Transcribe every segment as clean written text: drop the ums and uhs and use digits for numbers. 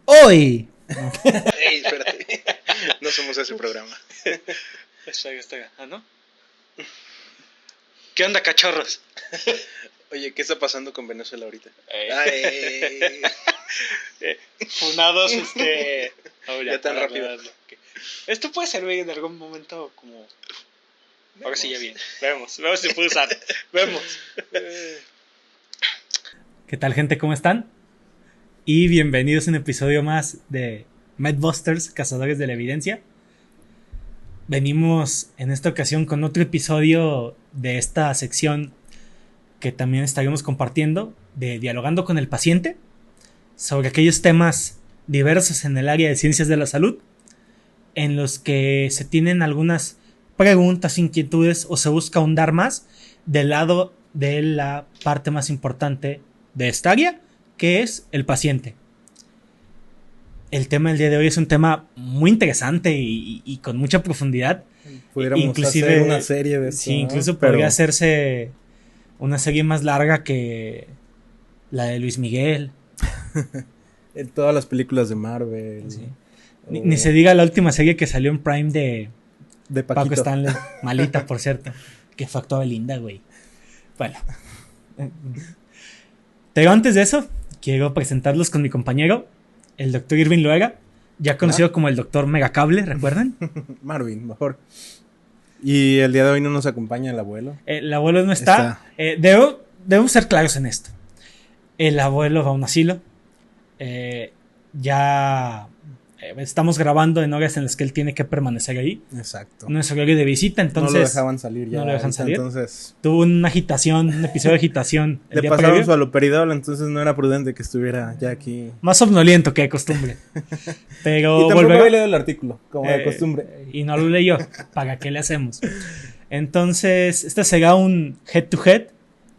Hoy. Ey, espérate. No somos ese programa. ¿Ah, no? ¿Qué onda, cachorros? Oye, ¿qué está pasando con Venezuela ahorita? Funados, Ya tan rápido. Esto puede servir en algún momento como... Ahora sí ya bien. Vemos si puede usar. Vemos. ¿Qué tal, gente? ¿Cómo están? Y bienvenidos a un episodio más de Mythbusters, Cazadores de la Evidencia. Venimos en esta ocasión con otro episodio de esta sección que también estaremos compartiendo, de Dialogando con el Paciente, sobre aquellos temas diversos en el área de ciencias de la salud, en los que se tienen algunas preguntas, inquietudes o se busca ahondar más del lado de la parte más importante de esta área, que es el paciente. El tema del día de hoy es un tema muy interesante y con mucha profundidad. Pudiéramos inclusive hacer una serie de esto, sí, incluso ¿no? podría hacerse una serie más larga que la de Luis Miguel. En todas las películas de Marvel. Sí. Ni se diga la última serie que salió en Prime de Paquito. Paco Stanley. Malita, por cierto. Que fue actuada Belinda, güey. Bueno. Pero antes de eso, quiero presentarlos con mi compañero, el doctor Irving Loera, ya conocido como el doctor Megacable, ¿recuerdan? Marvin, mejor. Y el día de hoy no nos acompaña el abuelo. El abuelo no está. Debo ser claros en esto. El abuelo va a un asilo. Estamos grabando en horas en las que él tiene que permanecer ahí. Exacto. No es horario de visita, entonces... No lo dejaban salir ya. No lo dejan salir. Entonces... Tuvo una agitación, un episodio de agitación. Le pasaron su haloperidol, entonces no era prudente que estuviera ya aquí. Más somnoliento que de costumbre. Pero y tampoco había leído el artículo, como de costumbre. Y no lo leyó. ¿Para qué le hacemos? Entonces, este será un head-to-head.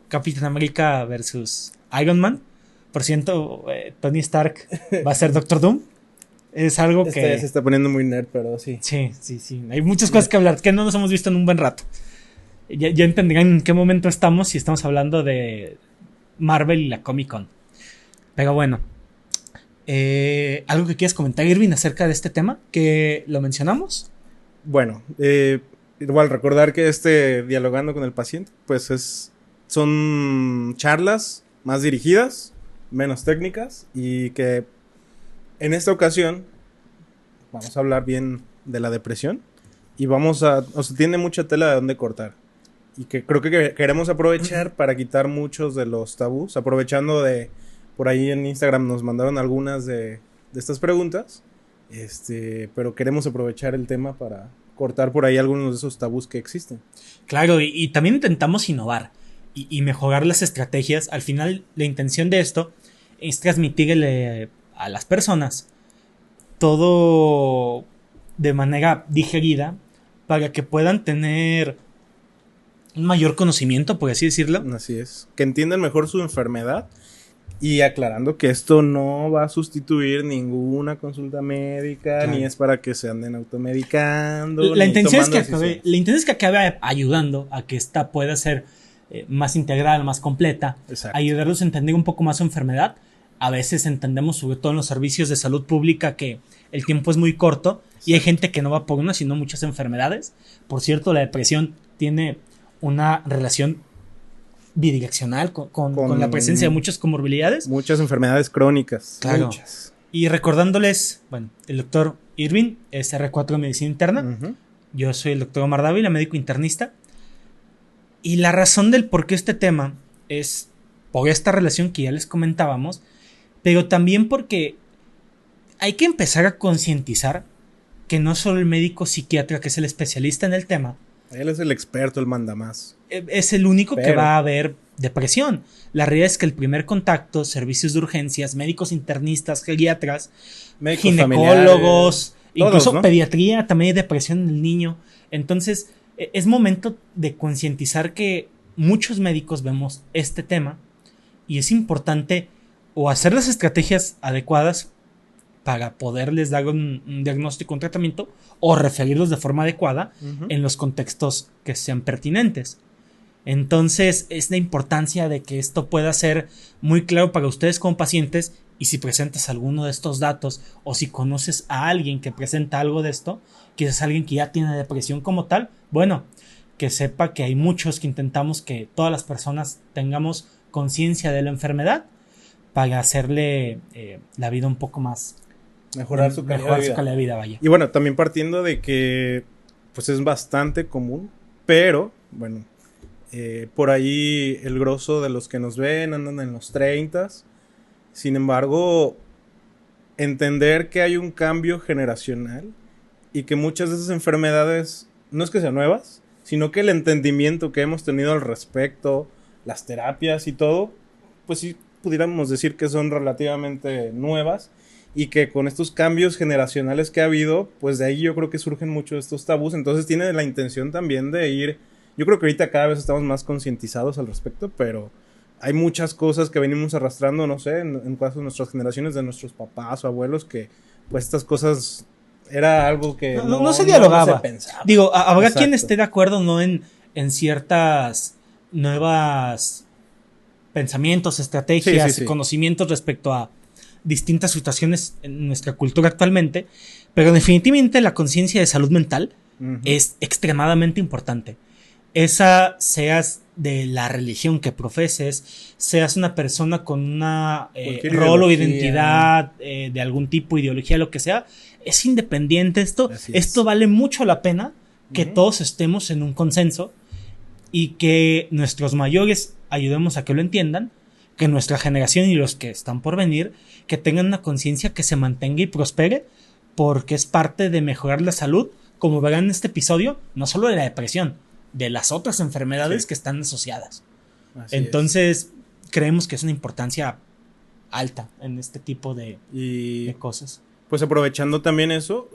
Capitán América versus Iron Man. Por cierto, Tony Stark va a ser Doctor Doom. Es algo que... Se está poniendo muy nerd, pero sí. Sí. Hay muchas cosas que hablar que no nos hemos visto en un buen rato. Ya entenderán en qué momento estamos si estamos hablando de Marvel y la Comic Con. Pero bueno. ¿Algo que quieras comentar, Irving, acerca de este tema? ¿Que lo mencionamos? Bueno, igual recordar que Dialogando con el Paciente, pues son charlas más dirigidas, menos técnicas, y que en esta ocasión vamos a hablar bien de la depresión y tiene mucha tela de dónde cortar y que creo que queremos aprovechar para quitar muchos de los tabús, aprovechando por ahí en Instagram nos mandaron algunas de estas preguntas, pero queremos aprovechar el tema para cortar por ahí algunos de esos tabús que existen. Claro, y también intentamos innovar y mejorar las estrategias. Al final, la intención de esto es transmitirle a las personas todo de manera digerida para que puedan tener un mayor conocimiento, por así decirlo. Así es, que entiendan mejor su enfermedad y aclarando que esto no va a sustituir ninguna consulta médica, claro, ni es para que se anden automedicando. La intención es que acabe ayudando a que esta pueda ser más integral, más completa. Exacto. Ayudarlos a entender un poco más su enfermedad. A veces entendemos, sobre todo en los servicios de salud pública, que el tiempo es muy corto. Exacto. Y hay gente que no va por una, sino muchas enfermedades. Por cierto, la depresión tiene una relación bidireccional con la presencia de muchas comorbilidades. Muchas enfermedades crónicas. Claro. Muchas. Y recordándoles, bueno, el doctor Irving es R4 de Medicina Interna. Uh-huh. Yo soy el doctor Omar Dávila, médico internista. Y la razón del por qué este tema es por esta relación que ya les comentábamos, pero también porque hay que empezar a concientizar que no solo el médico psiquiatra, que es el especialista en el tema, él es el experto, él manda más. Es el único que va a ver depresión. La realidad es que el primer contacto, servicios de urgencias, médicos internistas, geriatras, médicos ginecólogos, incluso todos, ¿no? Pediatría, también hay depresión en el niño. Entonces, es momento de concientizar que muchos médicos vemos este tema y es importante o hacer las estrategias adecuadas para poderles dar un diagnóstico, un tratamiento o referirlos de forma adecuada en los contextos que sean pertinentes. Entonces es la importancia de que esto pueda ser muy claro para ustedes como pacientes, y si presentas alguno de estos datos o si conoces a alguien que presenta algo de esto, quizás alguien que ya tiene depresión como tal, bueno, que sepa que hay muchos que intentamos que todas las personas tengamos conciencia de la enfermedad para hacerle la vida un poco más... Mejorar su calidad de vida, vaya. Y bueno, también partiendo de que pues es bastante común, pero bueno, por ahí el grosso de los que nos ven andan en los 30. Sin embargo, entender que hay un cambio generacional y que muchas de esas enfermedades no es que sean nuevas, sino que el entendimiento que hemos tenido al respecto, las terapias y todo, pues sí pudiéramos decir que son relativamente nuevas, y que con estos cambios generacionales que ha habido, pues de ahí yo creo que surgen muchos estos tabús. Entonces tiene la intención también de ir, yo creo que ahorita cada vez estamos más concientizados al respecto, pero hay muchas cosas que venimos arrastrando, no sé, en caso de nuestras generaciones, de nuestros papás o abuelos, que pues estas cosas era algo que no se dialogaba. No se pensaba. Digo, habrá Exacto. quien esté de acuerdo, ¿no? En ciertas nuevas pensamientos, estrategias, Sí. conocimientos respecto a distintas situaciones en nuestra cultura actualmente, pero definitivamente la conciencia de salud mental es extremadamente importante. Esa seas de la religión que profeses, seas una persona con una rol o identidad de algún tipo, ideología, lo que sea, es independiente esto. Esto vale mucho la pena que todos estemos en un consenso y que nuestros mayores ayudemos a que lo entiendan, que nuestra generación y los que están por venir, que tengan una conciencia que se mantenga y prospere, porque es parte de mejorar la salud, como verán en este episodio, no solo de la depresión, de las otras enfermedades que están asociadas. Entonces, creemos que es una importancia alta en este tipo de cosas. Pues aprovechando también eso,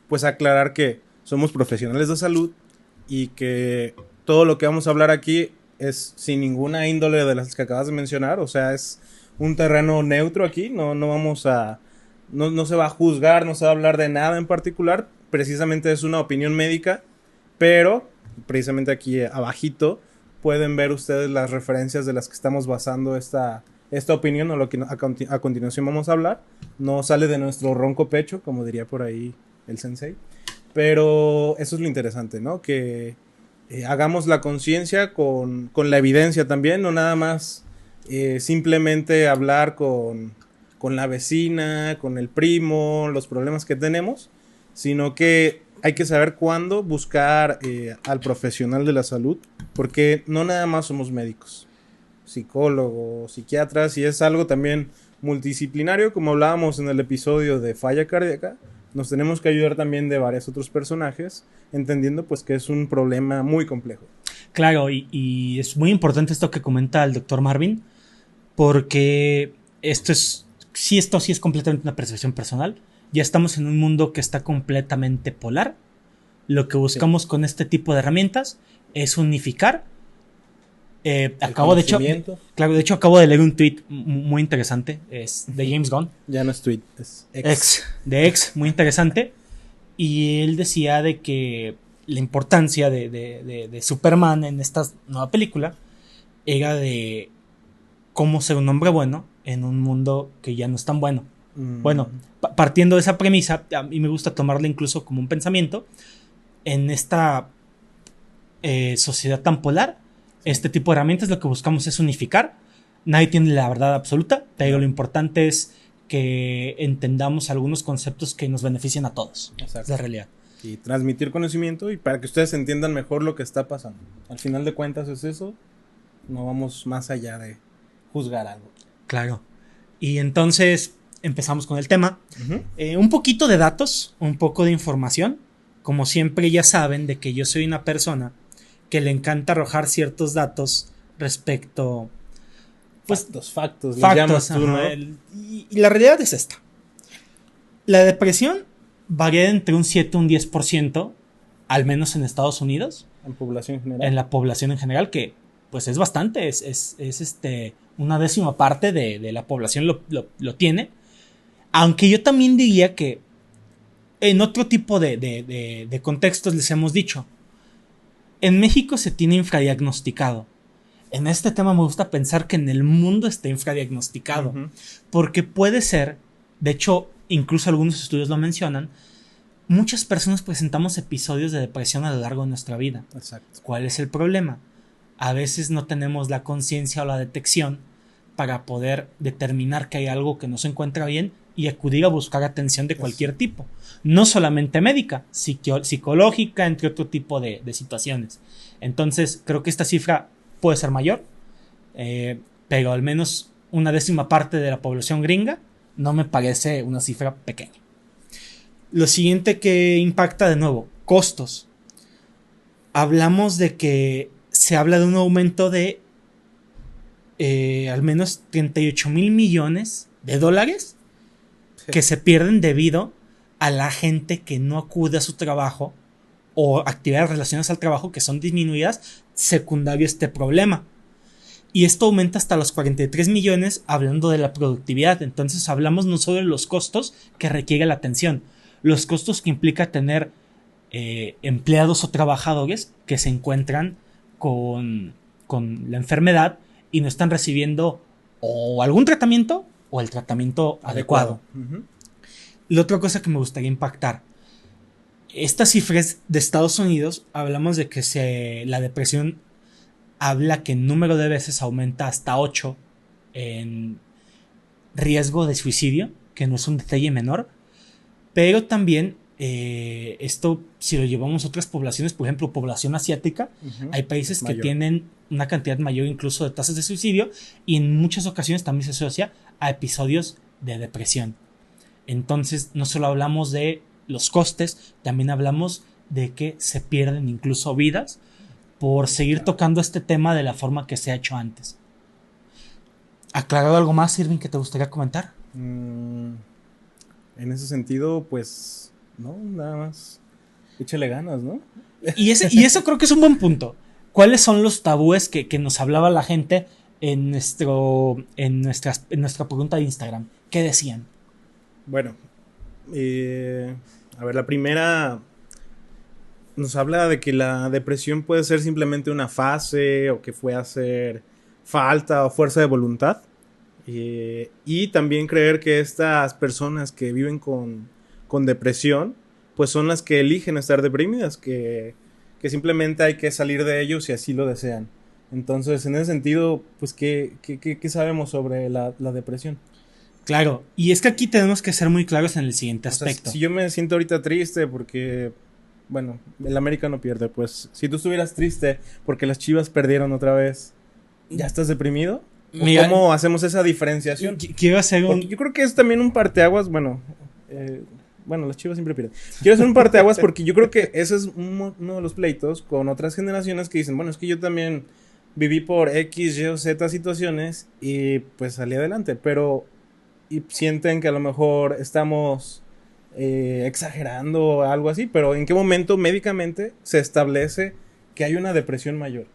pues aclarar que somos profesionales de salud y que todo lo que vamos a hablar aquí es sin ninguna índole de las que acabas de mencionar, o sea, es un terreno neutro aquí, no vamos a... No se va a juzgar, no se va a hablar de nada en particular, precisamente es una opinión médica, pero precisamente aquí abajito pueden ver ustedes las referencias de las que estamos basando esta opinión o lo que a continuación vamos a hablar. No sale de nuestro ronco pecho, como diría por ahí el sensei, pero eso es lo interesante, ¿no? Que hagamos la conciencia con la evidencia también, no nada más simplemente hablar con la vecina, con el primo, los problemas que tenemos, sino que hay que saber cuándo buscar al profesional de la salud, porque no nada más somos médicos, psicólogos, psiquiatras, y es algo también multidisciplinario, como hablábamos en el episodio de falla cardíaca. Nos tenemos que ayudar también de varios otros personajes, entendiendo pues que es un problema muy complejo. Claro, y es muy importante esto que comenta el doctor Marvin, porque esto sí es completamente una percepción personal. Ya estamos en un mundo que está completamente polar. Lo que buscamos con este tipo de herramientas es unificar. De hecho, acabo de leer un tweet muy interesante, es de James Gunn. Ya no es tweet, es ex, muy interesante. Y él decía de que la importancia de Superman en esta nueva película era de cómo ser un hombre bueno en un mundo que ya no es tan bueno. Bueno, partiendo de esa premisa, a mí me gusta tomarla incluso como un pensamiento. En esta sociedad tan polar, este tipo de herramientas lo que buscamos es unificar. Nadie tiene la verdad absoluta, pero lo importante es que entendamos algunos conceptos que nos beneficien a todos. Exacto. Es la realidad. Y transmitir conocimiento y para que ustedes entiendan mejor lo que está pasando. Al final de cuentas es eso, no vamos más allá de juzgar algo. Claro. Y entonces empezamos con el tema. Un poquito de datos, un poco de información. Como siempre ya saben de que yo soy una persona que le encanta arrojar ciertos datos respecto... Pues, factos, les llamas tú, ¿no? Y la realidad es esta. La depresión varía entre un 7 y un 10%, al menos en Estados Unidos. En población general. En la población en general, que pues es bastante, es una 10ª parte de la población lo tiene. Aunque yo también diría que en otro tipo de contextos les hemos dicho, En México se tiene infradiagnosticado. En este tema me gusta pensar que en el mundo está infradiagnosticado. Ujú. Porque puede ser, de hecho, incluso algunos estudios lo mencionan, muchas personas presentamos episodios de depresión a lo largo de nuestra vida. Exacto. ¿Cuál es el problema? A veces no tenemos la conciencia o la detección para poder determinar que hay algo que no se encuentra bien y acudir a buscar atención de cualquier tipo. No solamente médica, psicológica, entre otro tipo de situaciones. Entonces, creo que esta cifra puede ser mayor, pero al menos una 10ª parte de la población gringa no me parece una cifra pequeña. Lo siguiente que impacta de nuevo, costos. Hablamos de que se habla de un aumento de al menos 38,000 millones de dólares que se pierden debido a la gente que no acude a su trabajo o actividades relacionadas al trabajo que son disminuidas secundario a este problema. Y esto aumenta hasta los 43 millones hablando de la productividad. Entonces hablamos no solo de los costos que requiere la atención, los costos que implica tener empleados o trabajadores que se encuentran con la enfermedad y no están recibiendo o algún tratamiento o el tratamiento adecuado. Ujú. La otra cosa que me gustaría impactar, estas cifras de Estados Unidos, hablamos de que la depresión habla que el número de veces aumenta hasta 8 en riesgo de suicidio, que no es un detalle menor, pero también esto, si lo llevamos a otras poblaciones, por ejemplo, población asiática, Ujú. hay países que Mayor. tienen una cantidad mayor incluso de tasas de suicidio y en muchas ocasiones también se asocia a episodios de depresión. Entonces, no solo hablamos de los costes, también hablamos de que se pierden incluso vidas por seguir tocando este tema de la forma que se ha hecho antes. ¿Aclarado algo más, Irving, que te gustaría comentar? En ese sentido, pues, no, nada más. Échale ganas, ¿no? Y eso creo que es un buen punto. ¿Cuáles son los tabúes que nos hablaba la gente en nuestra pregunta de Instagram? ¿Qué decían? Bueno, a ver, la primera nos habla de que la depresión puede ser simplemente una fase o que fue hacer falta o fuerza de voluntad. Y también creer que estas personas que viven con depresión, pues son las que eligen estar deprimidas, que simplemente hay que salir de ellos si así lo desean. Entonces, en ese sentido, pues, ¿qué sabemos sobre la depresión? Claro, y es que aquí tenemos que ser muy claros en el siguiente O sea, aspecto. si yo me siento ahorita triste porque, bueno, el América no pierde, pues si tú estuvieras triste porque las Chivas perdieron otra vez, ¿ya estás deprimido? ¿O Mira, cómo hacemos esa diferenciación? quiero hacer un... Porque yo creo que es también un parteaguas, bueno, las Chivas siempre pierden. Quiero hacer un parteaguas porque yo creo que ese es uno de los pleitos con otras generaciones que dicen, bueno, es que yo también viví por X, Y o Z situaciones y pues salí adelante, pero y sienten que a lo mejor estamos exagerando o algo así, pero ¿en qué momento médicamente se establece que hay una depresión mayor?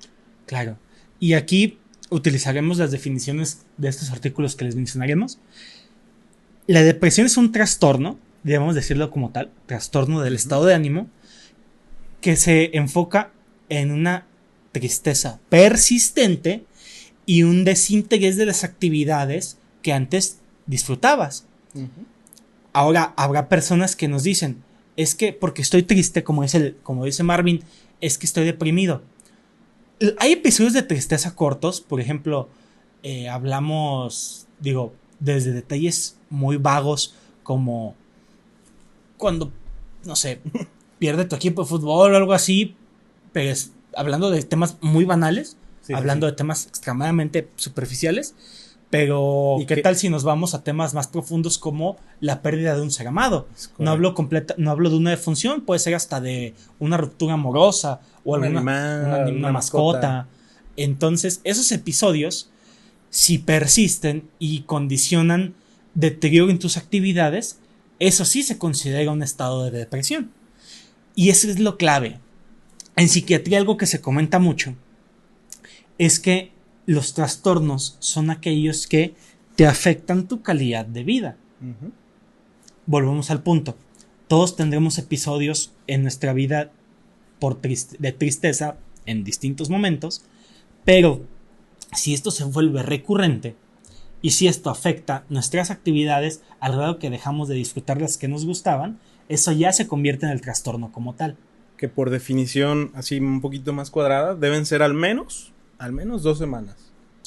Claro, y aquí utilizaremos las definiciones de estos artículos que les mencionaremos. La depresión es un trastorno, debemos decirlo como tal, trastorno del estado de ánimo, que se enfoca en una tristeza persistente y un desinterés de las actividades que antes disfrutabas. Uh-huh. Ahora habrá personas que nos dicen, es que porque estoy triste, como dice Marvin, es que estoy deprimido. Hay episodios de tristeza cortos, por ejemplo, hablamos, desde detalles muy vagos como cuando, no sé, pierde tu equipo de fútbol o algo así, pero hablando de temas muy banales, hablando de temas extremadamente superficiales, pero ¿qué tal si nos vamos a temas más profundos como la pérdida de un ser amado? No hablo de una defunción, puede ser hasta de una ruptura amorosa o una mascota. Entonces, esos episodios, si persisten y condicionan deterioro en tus actividades, eso sí se considera un estado de depresión. Y eso es lo clave. En psiquiatría algo que se comenta mucho es que los trastornos son aquellos que te afectan tu calidad de vida. Uh-huh. Volvemos al punto. Todos tendremos episodios en nuestra vida de tristeza en distintos momentos, pero si esto se vuelve recurrente y si esto afecta nuestras actividades al grado que dejamos de disfrutar las que nos gustaban, eso ya se convierte en el trastorno como tal. Que por definición, así un poquito más cuadrada, deben ser al menos 2 semanas.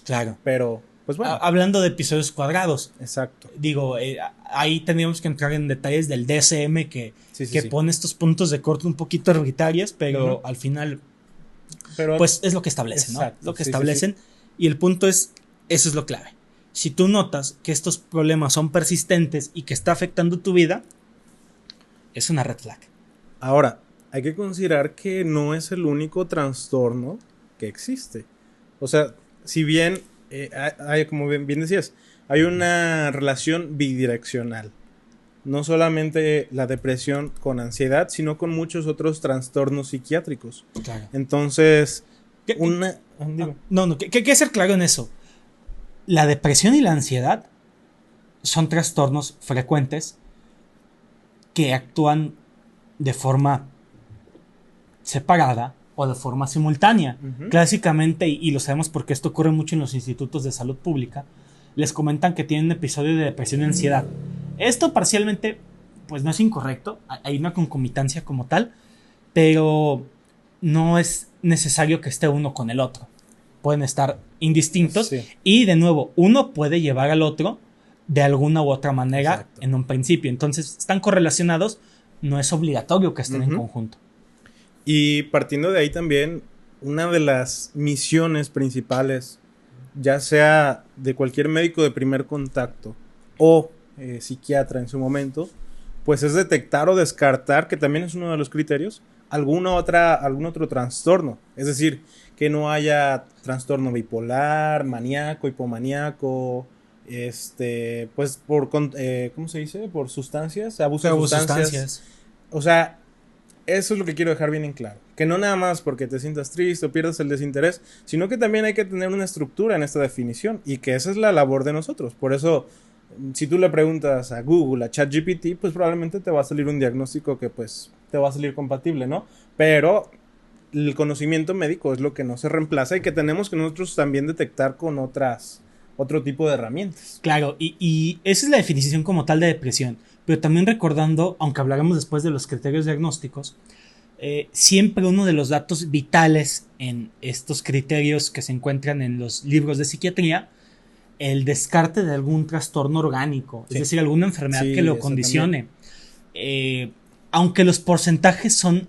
Claro. Pero, pues bueno. Hablando de episodios cuadrados. Exacto. Digo, ahí tendríamos que entrar en detalles del DSM que pone estos puntos de corte un poquito arbitrarios, pero al final, pues es lo que establecen, ¿no? Lo que establecen. Y el punto es, eso es lo clave. Si tú notas que estos problemas son persistentes y que está afectando tu vida, es una red flag. Ahora, hay que considerar que no es el único trastorno que existe. O sea, si bien, como bien decías, hay una relación bidireccional. No solamente la depresión con ansiedad, sino con muchos otros trastornos psiquiátricos. Claro. Entonces, ¿Qué hay que ser claro en eso? La depresión y la ansiedad son trastornos frecuentes que actúan de forma separada o de forma simultánea. Uh-huh. Clásicamente, y lo sabemos porque esto ocurre mucho en los institutos de salud pública, les comentan que tienen un episodio de depresión y ansiedad. Esto parcialmente, pues no es incorrecto, hay una concomitancia como tal, pero no es necesario que esté uno con el otro. Pueden estar indistintos y de nuevo, uno puede llevar al otro de alguna u otra manera en un principio. Entonces, están correlacionados, no es obligatorio que estén en conjunto. Y partiendo de ahí también, una de las misiones principales, ya sea de cualquier médico de primer contacto o psiquiatra en su momento, pues es detectar o descartar, que también es uno de los criterios, algún otro trastorno. Es decir, que no haya trastorno bipolar, maníaco, hipomaníaco, pues por, ¿cómo se dice? Por sustancias, abuso de sustancias. O sea, eso es lo que quiero dejar bien en claro. Que no nada más porque te sientas triste o pierdas el desinterés, sino que también hay que tener una estructura en esta definición y que esa es la labor de nosotros. Por eso, si tú le preguntas a Google, a ChatGPT, pues probablemente te va a salir un diagnóstico que pues te va a salir compatible, ¿no? Pero el conocimiento médico es lo que no se reemplaza y que tenemos que nosotros también detectar con otro tipo de herramientas. Claro, y esa es la definición como tal de depresión. Pero también recordando, aunque hablaremos después de los criterios diagnósticos, siempre uno de los datos vitales en estos criterios que se encuentran en los libros de psiquiatría, el descarte de algún trastorno orgánico, es decir, alguna enfermedad que lo condicione. Aunque los porcentajes son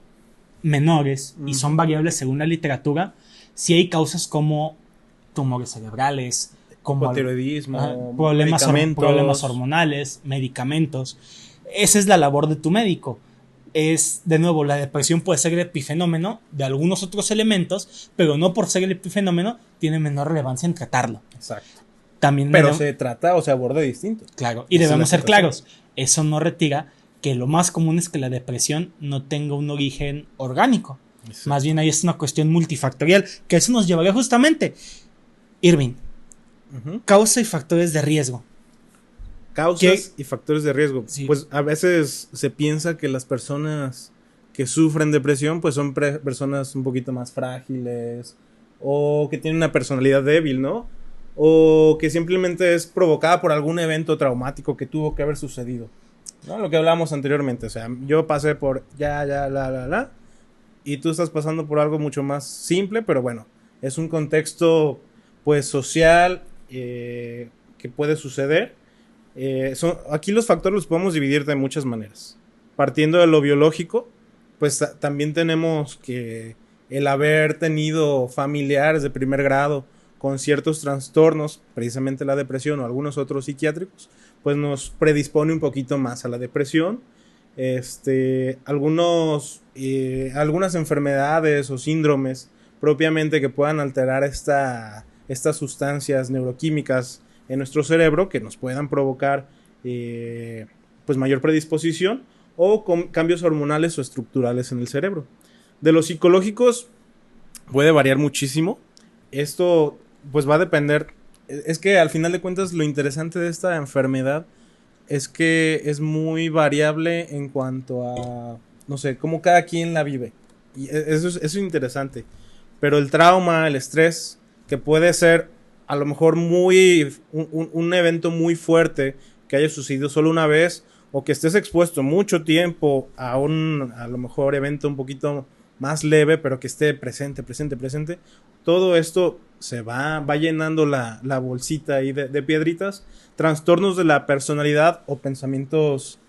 menores y son variables según la literatura, sí hay causas como tumores cerebrales, como hipotiroidismo, problemas hormonales, medicamentos. Esa es la labor de tu médico. Es, de nuevo, la depresión puede ser el epifenómeno de algunos otros elementos, pero no por ser el epifenómeno tiene menor relevancia en tratarlo. Exacto. También pero se trata o se aborda distinto. Claro, y debemos ser claros. Eso no retira que lo más común es que la depresión no tenga un origen orgánico. Exacto. Más bien ahí es una cuestión multifactorial, que eso nos llevaría justamente, Irving, causa y factores de riesgo. Causas y factores de riesgo. Sí. Pues a veces se piensa que las personas que sufren depresión pues son personas un poquito más frágiles o que tienen una personalidad débil, ¿no? O que simplemente es provocada por algún evento traumático que tuvo que haber sucedido, ¿no? Lo que hablamos anteriormente, o sea, yo pasé por y tú estás pasando por algo mucho más simple, pero bueno, es un contexto pues social que puede suceder. Aquí los factores los podemos dividir de muchas maneras. Partiendo de lo biológico, pues también tenemos que el haber tenido familiares de primer grado con ciertos trastornos, precisamente la depresión o algunos otros psiquiátricos, pues nos predispone un poquito más a la depresión. Algunas enfermedades o síndromes propiamente que puedan alterar estas sustancias neuroquímicas en nuestro cerebro que nos puedan provocar pues mayor predisposición o con cambios hormonales o estructurales en el cerebro. De los psicológicos puede variar muchísimo. Esto pues va a depender. Es que al final de cuentas lo interesante de esta enfermedad es que es muy variable en cuanto a, no sé, cómo cada quien la vive. Y eso es interesante. pero el trauma, el estrés, que puede ser a lo mejor un evento muy fuerte que haya sucedido solo una vez, o que estés expuesto mucho tiempo a lo mejor evento un poquito más leve, pero que esté presente. Todo esto se va llenando la bolsita ahí de piedritas, trastornos de la personalidad o pensamientos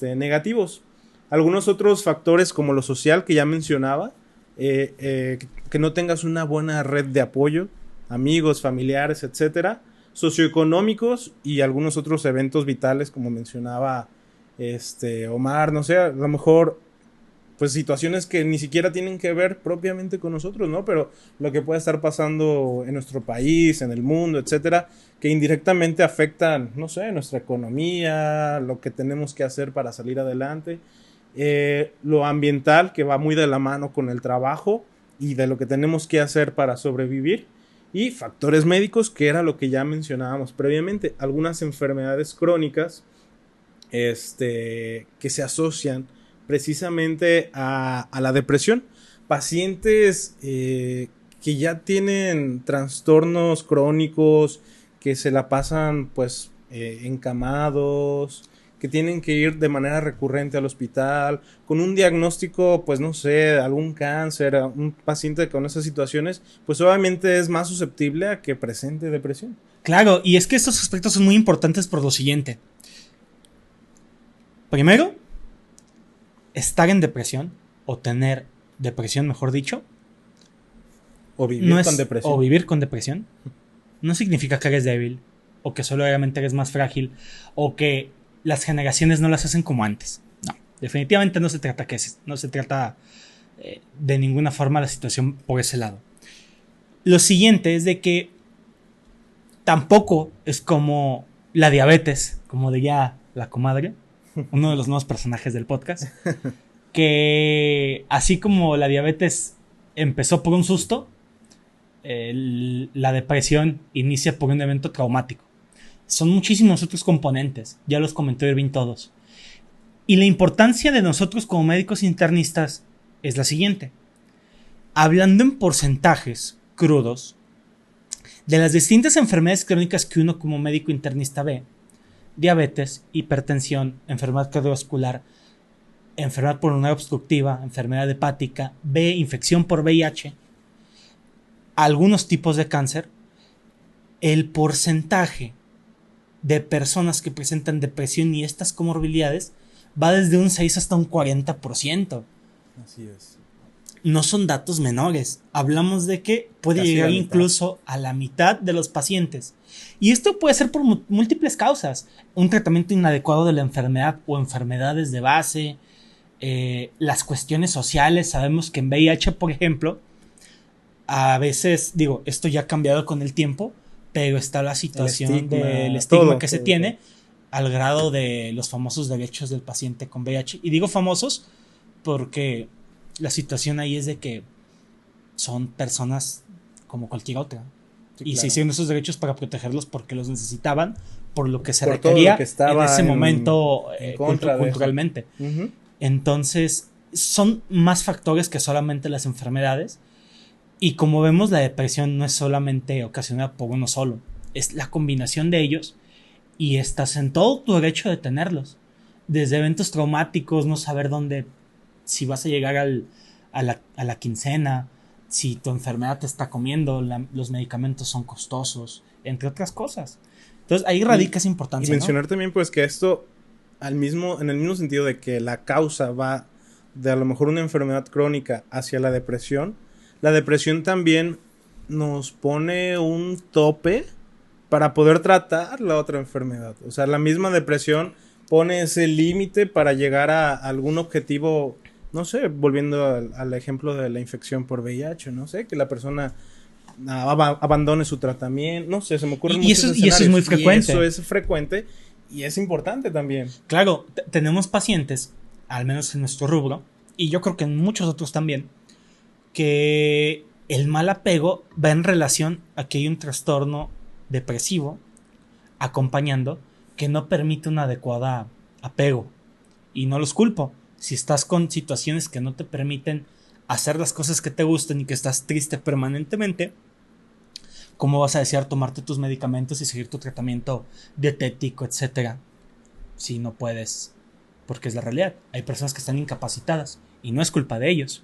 negativos. Algunos otros factores como lo social que ya mencionaba, que no tengas una buena red de apoyo, amigos, familiares, etcétera, socioeconómicos y algunos otros eventos vitales como mencionaba Omar, no sé, a lo mejor pues situaciones que ni siquiera tienen que ver propiamente con nosotros, ¿no? Pero lo que puede estar pasando en nuestro país, en el mundo, etcétera, que indirectamente afectan, no sé, nuestra economía, lo que tenemos que hacer para salir adelante, lo ambiental, que va muy de la mano con el trabajo y de lo que tenemos que hacer para sobrevivir, y factores médicos, que era lo que ya mencionábamos previamente, algunas enfermedades crónicas que se asocian precisamente a la depresión. Pacientes que ya tienen trastornos crónicos, que se la pasan pues encamados, que tienen que ir de manera recurrente al hospital, con un diagnóstico, pues no sé, algún cáncer, un paciente con esas situaciones, pues obviamente es más susceptible a que presente depresión. Claro, y es que estos aspectos son muy importantes por lo siguiente. Primero, estar en depresión, o tener depresión, mejor dicho, o vivir con depresión, no significa que eres débil, o que solamente eres más frágil, o que las generaciones no las hacen como antes. No, definitivamente no se trata de ninguna forma la situación por ese lado. Lo siguiente es de que tampoco es como la diabetes, como diría la comadre, uno de los nuevos personajes del podcast, que así como la diabetes empezó por un susto, la depresión inicia por un evento traumático. Son muchísimos otros componentes, ya los comentó Irving todos. Y la importancia de nosotros como médicos internistas es la siguiente. Hablando en porcentajes crudos de las distintas enfermedades crónicas que uno como médico internista ve: diabetes, hipertensión, enfermedad cardiovascular, enfermedad pulmonar obstructiva, enfermedad hepática, infección por VIH, algunos tipos de cáncer, el porcentaje de personas que presentan depresión y estas comorbilidades va desde un 6 hasta un 40%. Así es. No son datos menores. Hablamos de que puede Casi llegar la mitad. incluso a la mitad de los pacientes. Y esto puede ser por múltiples causas. Un tratamiento inadecuado de la enfermedad o enfermedades de base, las cuestiones sociales. Sabemos que en VIH, por ejemplo, a veces, esto ya ha cambiado con el tiempo, pero está la situación del estigma que se tiene al grado de los famosos derechos del paciente con VIH. Y digo famosos porque la situación ahí es de que son personas como cualquier otra. Sí, y claro, se hicieron esos derechos para protegerlos porque los necesitaban, por lo que se requería en ese momento culturalmente. Uh-huh. Entonces, son más factores que solamente las enfermedades. Y como vemos, la depresión no es solamente ocasionada por uno solo, es la combinación de ellos, y estás en todo tu derecho de tenerlos. Desde eventos traumáticos, no saber dónde, si vas a llegar a la quincena, si tu enfermedad te está comiendo, los medicamentos son costosos, entre otras cosas. Entonces ahí radica esa importancia. Y mencionar, ¿no?, también pues que esto, en el mismo sentido de que la causa va de a lo mejor una enfermedad crónica hacia la depresión también nos pone un tope para poder tratar la otra enfermedad. O sea, la misma depresión pone ese límite para llegar a algún objetivo, no sé, volviendo al ejemplo de la infección por VIH, no sé, que la persona abandone su tratamiento, no sé, se me ocurren muchos escenarios. Y eso es muy frecuente. Y eso es frecuente y es importante también. Claro, tenemos pacientes, al menos en nuestro rubro, y yo creo que en muchos otros también, que el mal apego va en relación a que hay un trastorno depresivo acompañando que no permite un adecuado apego. Y no los culpo. Si estás con situaciones que no te permiten hacer las cosas que te gustan y que estás triste permanentemente, ¿cómo vas a desear tomarte tus medicamentos y seguir tu tratamiento dietético, etcétera? Si no puedes, porque es la realidad. Hay personas que están incapacitadas y no es culpa de ellos.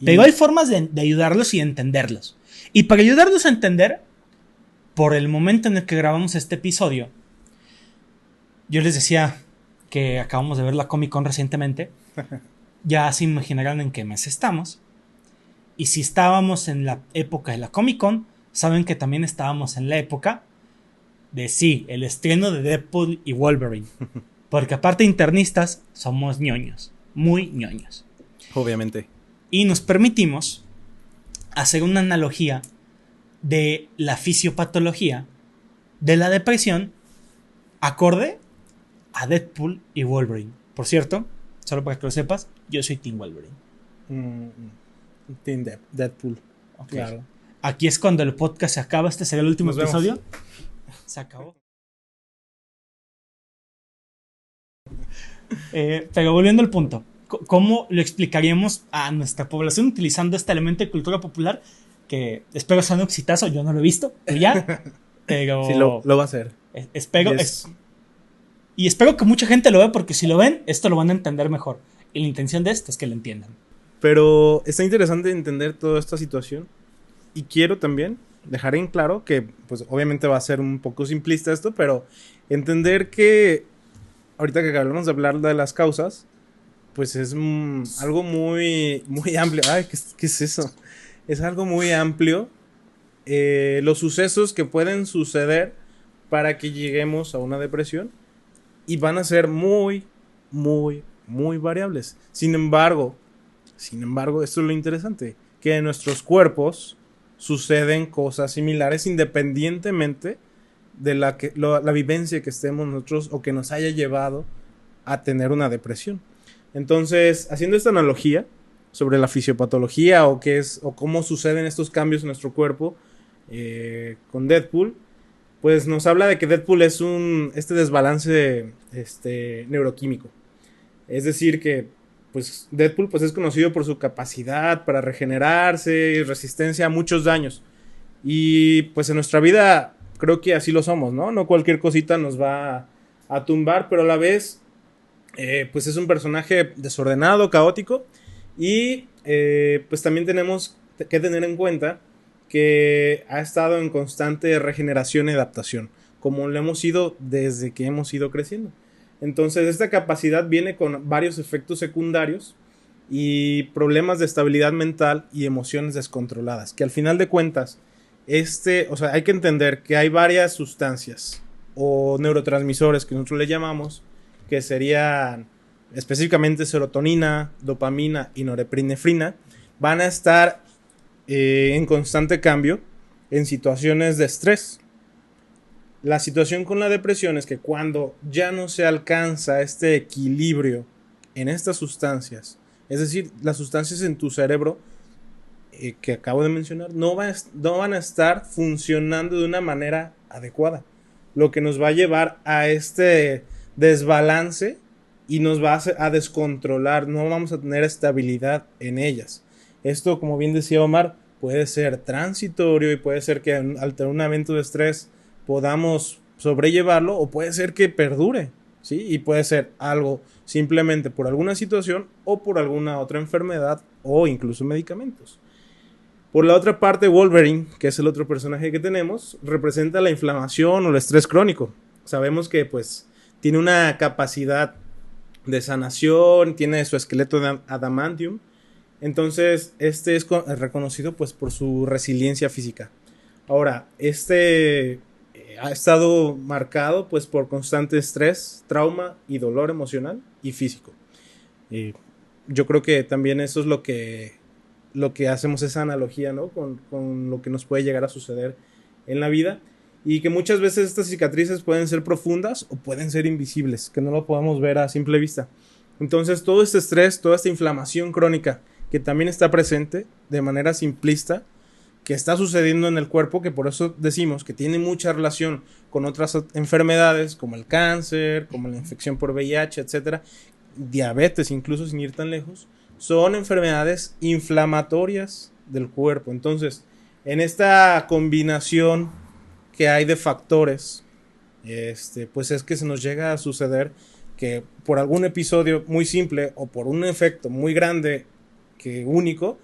Pero hay formas de ayudarlos y entenderlos. Y para ayudarlos a entender, por el momento en el que grabamos este episodio, yo les decía que acabamos de ver la Comic Con recientemente. Ya se imaginarán en qué mes estamos. Y si estábamos en la época de la Comic Con, saben que también estábamos en la época de sí, el estreno de Deadpool y Wolverine. Porque aparte internistas, somos ñoños. Muy ñoños. Obviamente. Y nos permitimos hacer una analogía de la fisiopatología de la depresión acorde a Deadpool y Wolverine. Por cierto, solo para que lo sepas, yo soy Team Wolverine. Team Deadpool. Okay. Claro. Aquí es cuando el podcast se acaba. Este será el último episodio. Se acabó. Pero volviendo al punto, ¿cómo lo explicaríamos a nuestra población utilizando este elemento de cultura popular? Que espero sea un exitazo, yo no lo he visto, ya, pero... Sí, lo va a hacer. Espero... Y espero que mucha gente lo vea, porque si lo ven, esto lo van a entender mejor. Y la intención de esto es que lo entiendan. Pero está interesante entender toda esta situación. Y quiero también dejar en claro que, pues obviamente va a ser un poco simplista esto, pero entender que ahorita que hablamos de hablar de las causas, pues es algo muy, muy amplio. Ay, ¿qué es eso? Es algo muy amplio. Los sucesos que pueden suceder para que lleguemos a una depresión, y van a ser muy, muy, muy variables. Sin embargo, esto es lo interesante, que en nuestros cuerpos suceden cosas similares independientemente de la vivencia que estemos nosotros o que nos haya llevado a tener una depresión. Entonces, haciendo esta analogía sobre la fisiopatología o cómo suceden estos cambios en nuestro cuerpo con Deadpool, pues nos habla de que Deadpool es este desbalance neuroquímico. Es decir que pues Deadpool pues es conocido por su capacidad para regenerarse y resistencia a muchos daños. Y pues en nuestra vida creo que así lo somos, ¿no? No cualquier cosita nos va a tumbar, pero a la vez pues es un personaje desordenado, caótico. Y pues también tenemos que tener en cuenta que ha estado en constante regeneración y adaptación, como lo hemos ido desde que hemos ido creciendo. Entonces esta capacidad viene con varios efectos secundarios y problemas de estabilidad mental y emociones descontroladas, que al final de cuentas, hay que entender que hay varias sustancias o neurotransmisores que nosotros le llamamos, que serían específicamente serotonina, dopamina y norepinefrina, van a estar en constante cambio en situaciones de estrés. La situación con la depresión es que cuando ya no se alcanza este equilibrio en estas sustancias, es decir, las sustancias en tu cerebro que acabo de mencionar no van a estar funcionando de una manera adecuada, lo que nos va a llevar a este desbalance y nos va a descontrolar, no vamos a tener estabilidad en ellas. Esto, como bien decía Omar, puede ser transitorio y puede ser que al tener un evento de estrés podamos sobrellevarlo, o puede ser que perdure, ¿sí? Y puede ser algo simplemente por alguna situación o por alguna otra enfermedad o incluso medicamentos. Por la otra parte, Wolverine, que es el otro personaje que tenemos, representa la inflamación o el estrés crónico. Sabemos que pues tiene una capacidad de sanación, tiene su esqueleto de adamantium. Entonces, es reconocido pues por su resiliencia física. Ahora, ha estado marcado pues por constante estrés, trauma y dolor emocional y físico. Yo creo que también eso es lo que hacemos esa analogía, ¿no? Con lo que nos puede llegar a suceder en la vida. Y que muchas veces estas cicatrices pueden ser profundas o pueden ser invisibles, que no lo podemos ver a simple vista. Entonces, todo este estrés, toda esta inflamación crónica que también está presente de manera simplista, que está sucediendo en el cuerpo, que por eso decimos que tiene mucha relación con otras enfermedades como el cáncer, como la infección por VIH, etcétera, diabetes incluso, sin ir tan lejos, son enfermedades inflamatorias del cuerpo. Entonces, en esta combinación que hay de factores, pues es que se nos llega a suceder que por algún episodio muy simple o por un efecto muy grande que único,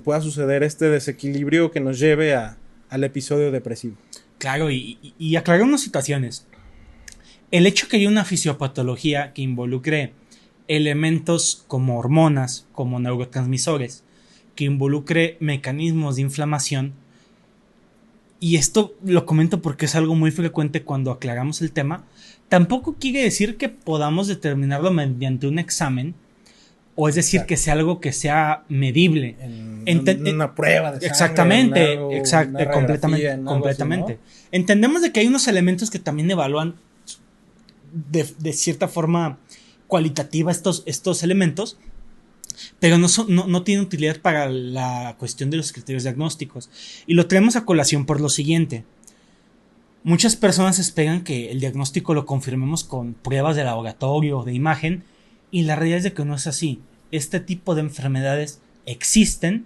pueda suceder este desequilibrio que nos lleve al episodio depresivo. Claro, y aclarar unas situaciones. El hecho que haya una fisiopatología que involucre elementos como hormonas, como neurotransmisores, que involucre mecanismos de inflamación, y esto lo comento porque es algo muy frecuente cuando aclaramos el tema, tampoco quiere decir que podamos determinarlo mediante un examen, o es decir, que sea algo que sea medible. En una prueba de sangre. Exactamente, una completamente. Así, ¿no? Entendemos de que hay unos elementos que también evalúan de cierta forma cualitativa estos elementos, pero no tienen utilidad para la cuestión de los criterios diagnósticos. Y lo traemos a colación por lo siguiente. Muchas personas esperan que el diagnóstico lo confirmemos con pruebas de laboratorio o de imagen, y la realidad es de que no es así. Este tipo de enfermedades existen,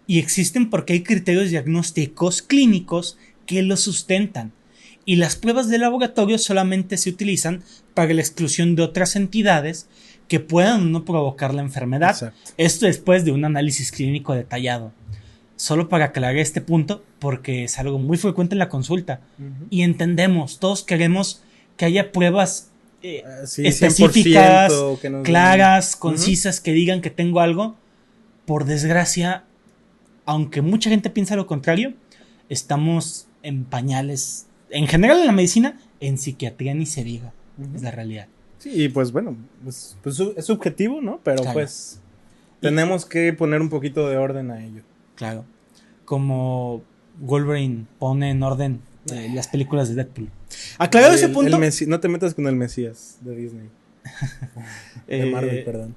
y existen porque hay criterios diagnósticos clínicos que los sustentan. Y las pruebas de laboratorio solamente se utilizan para la exclusión de otras entidades que puedan no provocar la enfermedad. Exacto. Esto después de un análisis clínico detallado. Solo para aclarar este punto, porque es algo muy frecuente en la consulta. Uh-huh. Y entendemos, todos queremos que haya pruebas sí, específicas, claras, den. concisas, uh-huh, que digan que tengo algo. Por desgracia, aunque mucha gente piensa lo contrario, estamos en pañales. En general en la medicina, en psiquiatría ni se diga. Uh-huh. Es la realidad. Sí, y pues bueno, pues es subjetivo, ¿no? Pero claro, pues tenemos que poner un poquito de orden a ello. Claro. Como Wolverine pone en orden las películas de Deadpool. Aclarado ese punto. No te metas con el Mesías de Disney. De Marvel, perdón.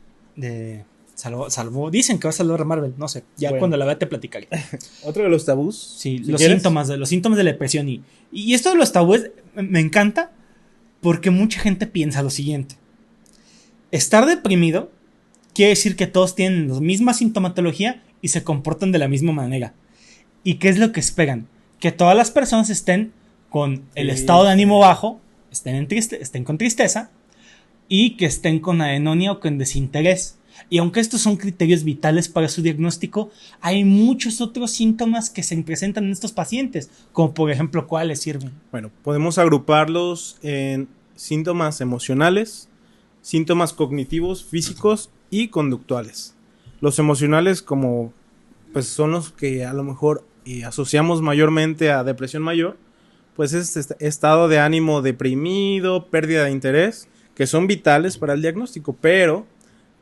Salvo. Dicen que va a salvar a Marvel, no sé. Ya bueno, cuando la vea te platicaré. Otro de los tabús. Sí, los síntomas de la depresión. Y esto de los tabúes me encanta porque mucha gente piensa lo siguiente. Estar deprimido quiere decir que todos tienen la misma sintomatología y se comportan de la misma manera. ¿Y qué es lo que esperan? Que todas las personas estén con el estado de ánimo bajo, estén con tristeza, y que estén con anedonia o con desinterés. Y aunque estos son criterios vitales para su diagnóstico, hay muchos otros síntomas que se presentan en estos pacientes, como por ejemplo, ¿cuáles sirven? Bueno, podemos agruparlos en síntomas emocionales, síntomas cognitivos, físicos y conductuales. Los emocionales, como pues son los que a lo mejor asociamos mayormente a depresión mayor, pues es este estado de ánimo deprimido, pérdida de interés, que son vitales para el diagnóstico, pero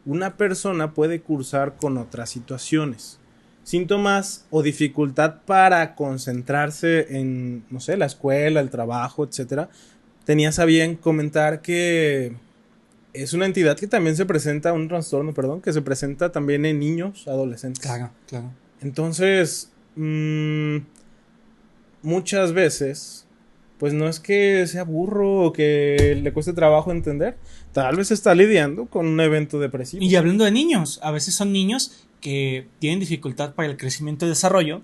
una persona puede cursar con otras situaciones. Síntomas o dificultad para concentrarse en, no sé, la escuela, el trabajo, etc. Tenías a bien comentar que es una entidad que también se presenta, un trastorno, perdón, que se presenta también en niños, adolescentes. Claro. Entonces, muchas veces, pues no es que sea burro o que le cueste trabajo entender, tal vez está lidiando con un evento depresivo. Y hablando de niños, a veces son niños que tienen dificultad para el crecimiento y desarrollo,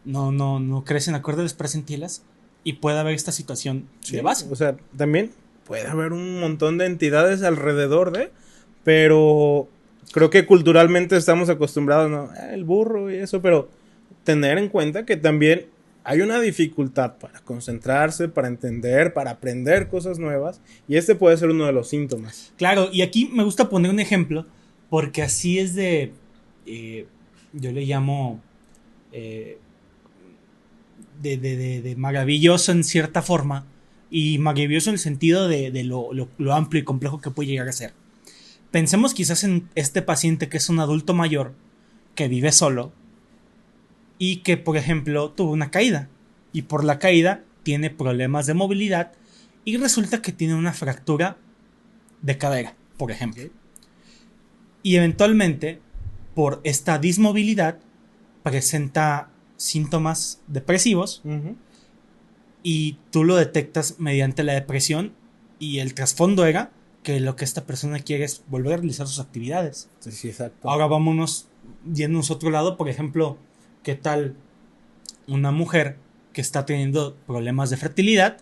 no crecen acorde a las presentilas, y puede haber esta situación de base. O sea, también puede haber un montón de entidades alrededor pero creo que culturalmente estamos acostumbrados, ¿no? El burro y eso, pero tener en cuenta que también hay una dificultad para concentrarse, para entender, para aprender cosas nuevas, y puede ser uno de los síntomas. Claro, y aquí me gusta poner un ejemplo, porque así es yo le llamo de maravilloso en cierta forma, y maravilloso en el sentido de lo amplio y complejo que puede llegar a ser. Pensemos quizás en este paciente que es un adulto mayor, que vive solo, y que, por ejemplo, tuvo una caída, y por la caída tiene problemas de movilidad, y resulta que tiene una fractura de cadera, por ejemplo. Okay. Y eventualmente, por esta dismovilidad, presenta síntomas depresivos, uh-huh, y tú lo detectas mediante la depresión, y el trasfondo era que lo que esta persona quiere es volver a realizar sus actividades. Sí, sí, exacto. Ahora vámonos yéndonos a otro lado, por ejemplo, ¿qué tal una mujer que está teniendo problemas de fertilidad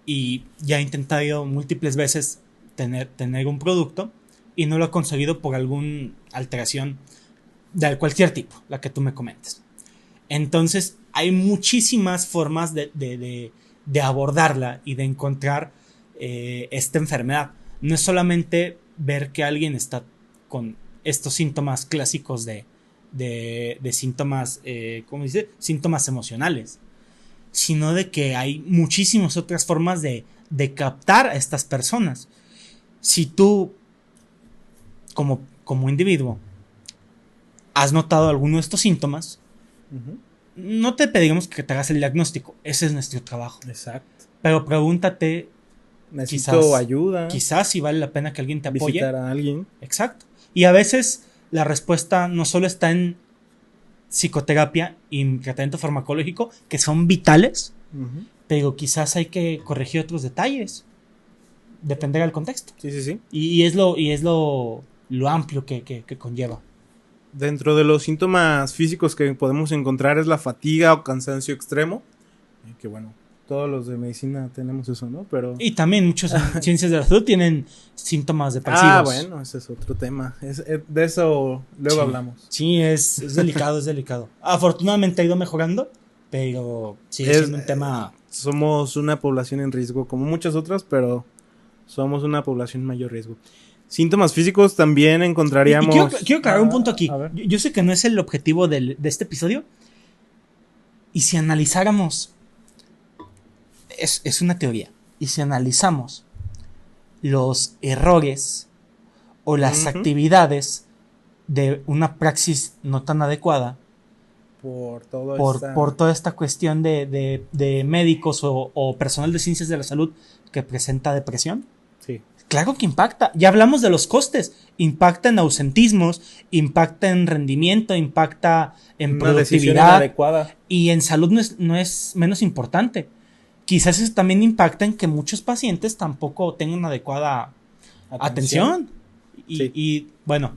y ya ha intentado múltiples veces tener un producto y no lo ha conseguido por alguna alteración de cualquier tipo, la que tú me comentes? Entonces hay muchísimas formas de abordarla y de encontrar esta enfermedad. No es solamente ver que alguien está con estos síntomas clásicos de síntomas, ¿cómo dice? Síntomas emocionales, sino de que hay muchísimas otras formas de captar a estas personas. Si tú, como individuo, has notado alguno de estos síntomas, Ujú. no te pedimos que te hagas el diagnóstico, ese es nuestro trabajo. Exacto. Pero pregúntate, Necesito ayuda. quizás si vale la pena que alguien te apoye. Visitar a alguien. Exacto. Y a veces la respuesta no solo está en psicoterapia y tratamiento farmacológico, que son vitales, Ujú. pero quizás hay que corregir otros detalles, depender del contexto. Sí, sí, sí. Y es lo amplio que conlleva. Dentro de los síntomas físicos que podemos encontrar es la fatiga o cansancio extremo. Que bueno, todos los de medicina tenemos eso, ¿no? Pero... Y también muchos en ciencias de la salud tienen síntomas depresivos. Ah, bueno, ese es otro tema. De eso luego Sí. hablamos. Sí, es delicado, es delicado. Afortunadamente ha ido mejorando, pero sigue siendo un tema... Somos una población en riesgo, como muchas otras, pero somos una población en mayor riesgo. Síntomas físicos también encontraríamos... Y quiero aclarar un punto aquí. A ver. Yo sé que no es el objetivo de este episodio. Y si analizáramos... Es una teoría. Y si analizamos los errores o las Ujú. actividades de una praxis no tan adecuada Por todo por toda esta cuestión de médicos o personal de ciencias de la salud que presenta depresión, Sí. claro que impacta. Ya hablamos de los costes. Impacta en ausentismos, impacta en rendimiento, impacta en Una decisión productividad. inadecuada. Y en salud no es menos importante. Quizás eso también impacta en que muchos pacientes tampoco tengan una adecuada atención. Sí. Y bueno,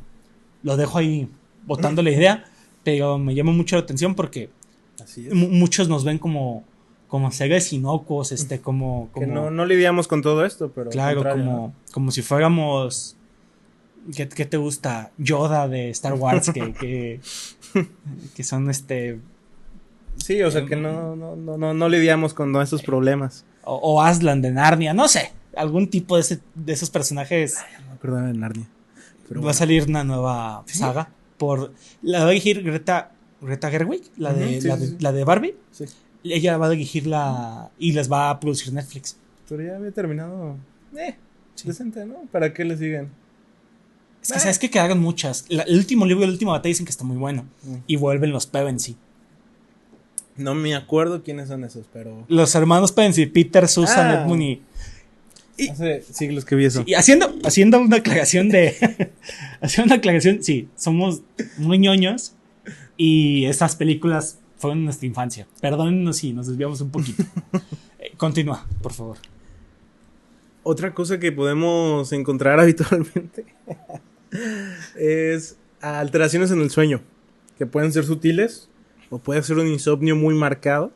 lo dejo ahí botando la idea, pero me llama mucho la atención porque Así es. muchos nos ven como seres inocuos, como Que no lidiamos con todo esto, pero... al claro, contrario, ¿no? como si fuéramos... ¿Qué te gusta? Yoda de Star Wars, que son Sí, o sea que no lidiamos con estos problemas. o Aslan de Narnia, no sé, algún tipo de esos personajes. No me acordaba de Narnia. Pero Va a bueno. salir una nueva saga la va a dirigir Greta Gerwig, la Ujú, de sí, la sí, de, sí. la de Barbie. Sí. Ella va a dirigirla y les va a producir Netflix. Pero ya había terminado. Sí. Decente, ¿no? ¿Para qué le siguen? Es que sabes que quedaron muchas. El último libro de la última batalla dicen que está muy bueno. Mm. Y vuelven los Pevensey. No me acuerdo quiénes son esos, pero... Los hermanos Pevensey, Peter, Susan, Ah. Edmund y Hace siglos que vi eso. y haciendo una aclaración haciendo una aclaración, sí, somos muy ñoños y estas películas fueron nuestra infancia. Perdónennos si nos desviamos un poquito. Continúa, por favor. Otra cosa que podemos encontrar habitualmente es alteraciones en el sueño, que pueden ser sutiles o puede ser un insomnio muy marcado,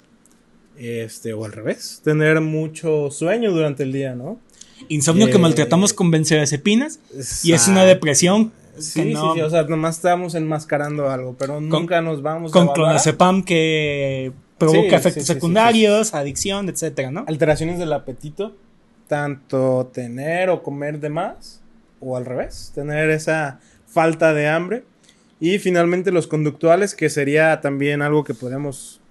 o al revés, tener mucho sueño durante el día, ¿no? Insomnio que maltratamos con benzodiazepinas y es una Exacto. depresión Sí, que no- sí, o sea, nomás estamos enmascarando algo, pero nunca nos vamos a con evaluar. clonazepam que provoca Sí, efectos sí, sí, secundarios, adicción, etcétera, ¿no? Alteraciones del apetito, tanto tener o comer de más, o al revés, tener esa falta de hambre. Y finalmente los conductuales, que sería también algo que podemos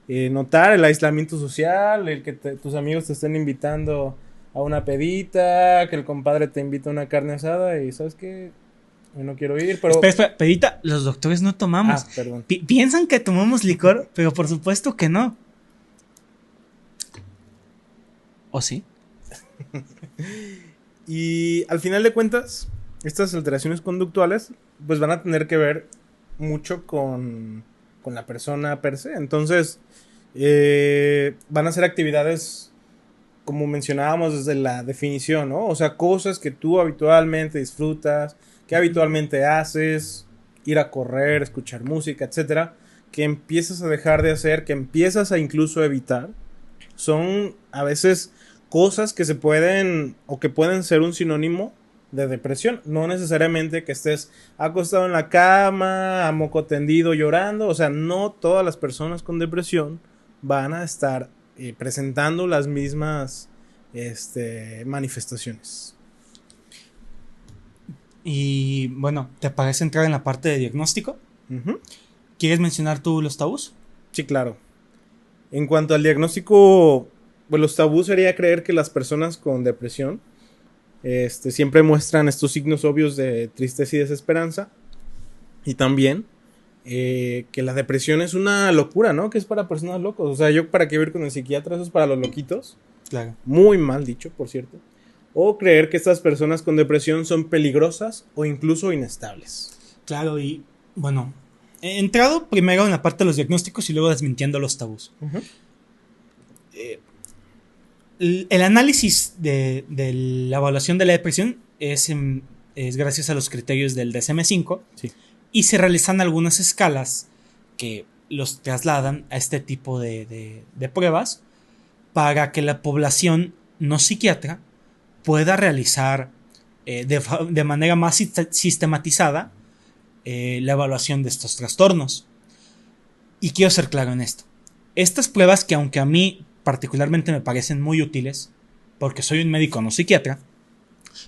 notar, el aislamiento social, el que tus amigos te estén invitando a una pedita, que el compadre te invita a una carne asada y ¿sabes qué? Hoy no quiero ir, pero... Espera, pedita, los doctores no tomamos. Ah, perdón. Piensan que tomamos licor, pero por supuesto que no. ¿O sí? Y al final de cuentas, estas alteraciones conductuales pues van a tener que ver mucho con la persona per se. Entonces, van a ser actividades como mencionábamos desde la definición, ¿no? O sea, cosas que tú habitualmente disfrutas, que habitualmente haces, ir a correr, escuchar música, etcétera, que empiezas a dejar de hacer, que empiezas a incluso evitar, son a veces cosas que se pueden o que pueden ser un sinónimo de depresión. No necesariamente que estés acostado en la cama, a moco tendido llorando. O sea, no todas las personas con depresión van a estar presentando las mismas manifestaciones. Y bueno, ¿te parece entrar en la parte de diagnóstico? Uh-huh. ¿Quieres mencionar tú los tabús? Sí, claro. En cuanto al diagnóstico, pues los tabús sería creer que las personas con depresión siempre muestran estos signos obvios de tristeza y desesperanza. Y también que la depresión es una locura, ¿no? Que es para personas locos. O sea, yo para qué ir con el psiquiatra, eso es para los loquitos. Claro. Muy mal dicho, por cierto. O creer que estas personas con depresión son peligrosas o incluso inestables. Claro, y bueno, he entrado primero en la parte de los diagnósticos y luego desmintiendo los tabús. Uh-huh. El análisis de la evaluación de la depresión es gracias a los criterios del DSM-5. Sí. Y se realizan algunas escalas que los trasladan a este tipo de pruebas para que la población no psiquiatra pueda realizar de manera más sistematizada la evaluación de estos trastornos. Y quiero ser claro en esto. Estas pruebas, que aunque a mí particularmente me parecen muy útiles, porque soy un médico no psiquiatra,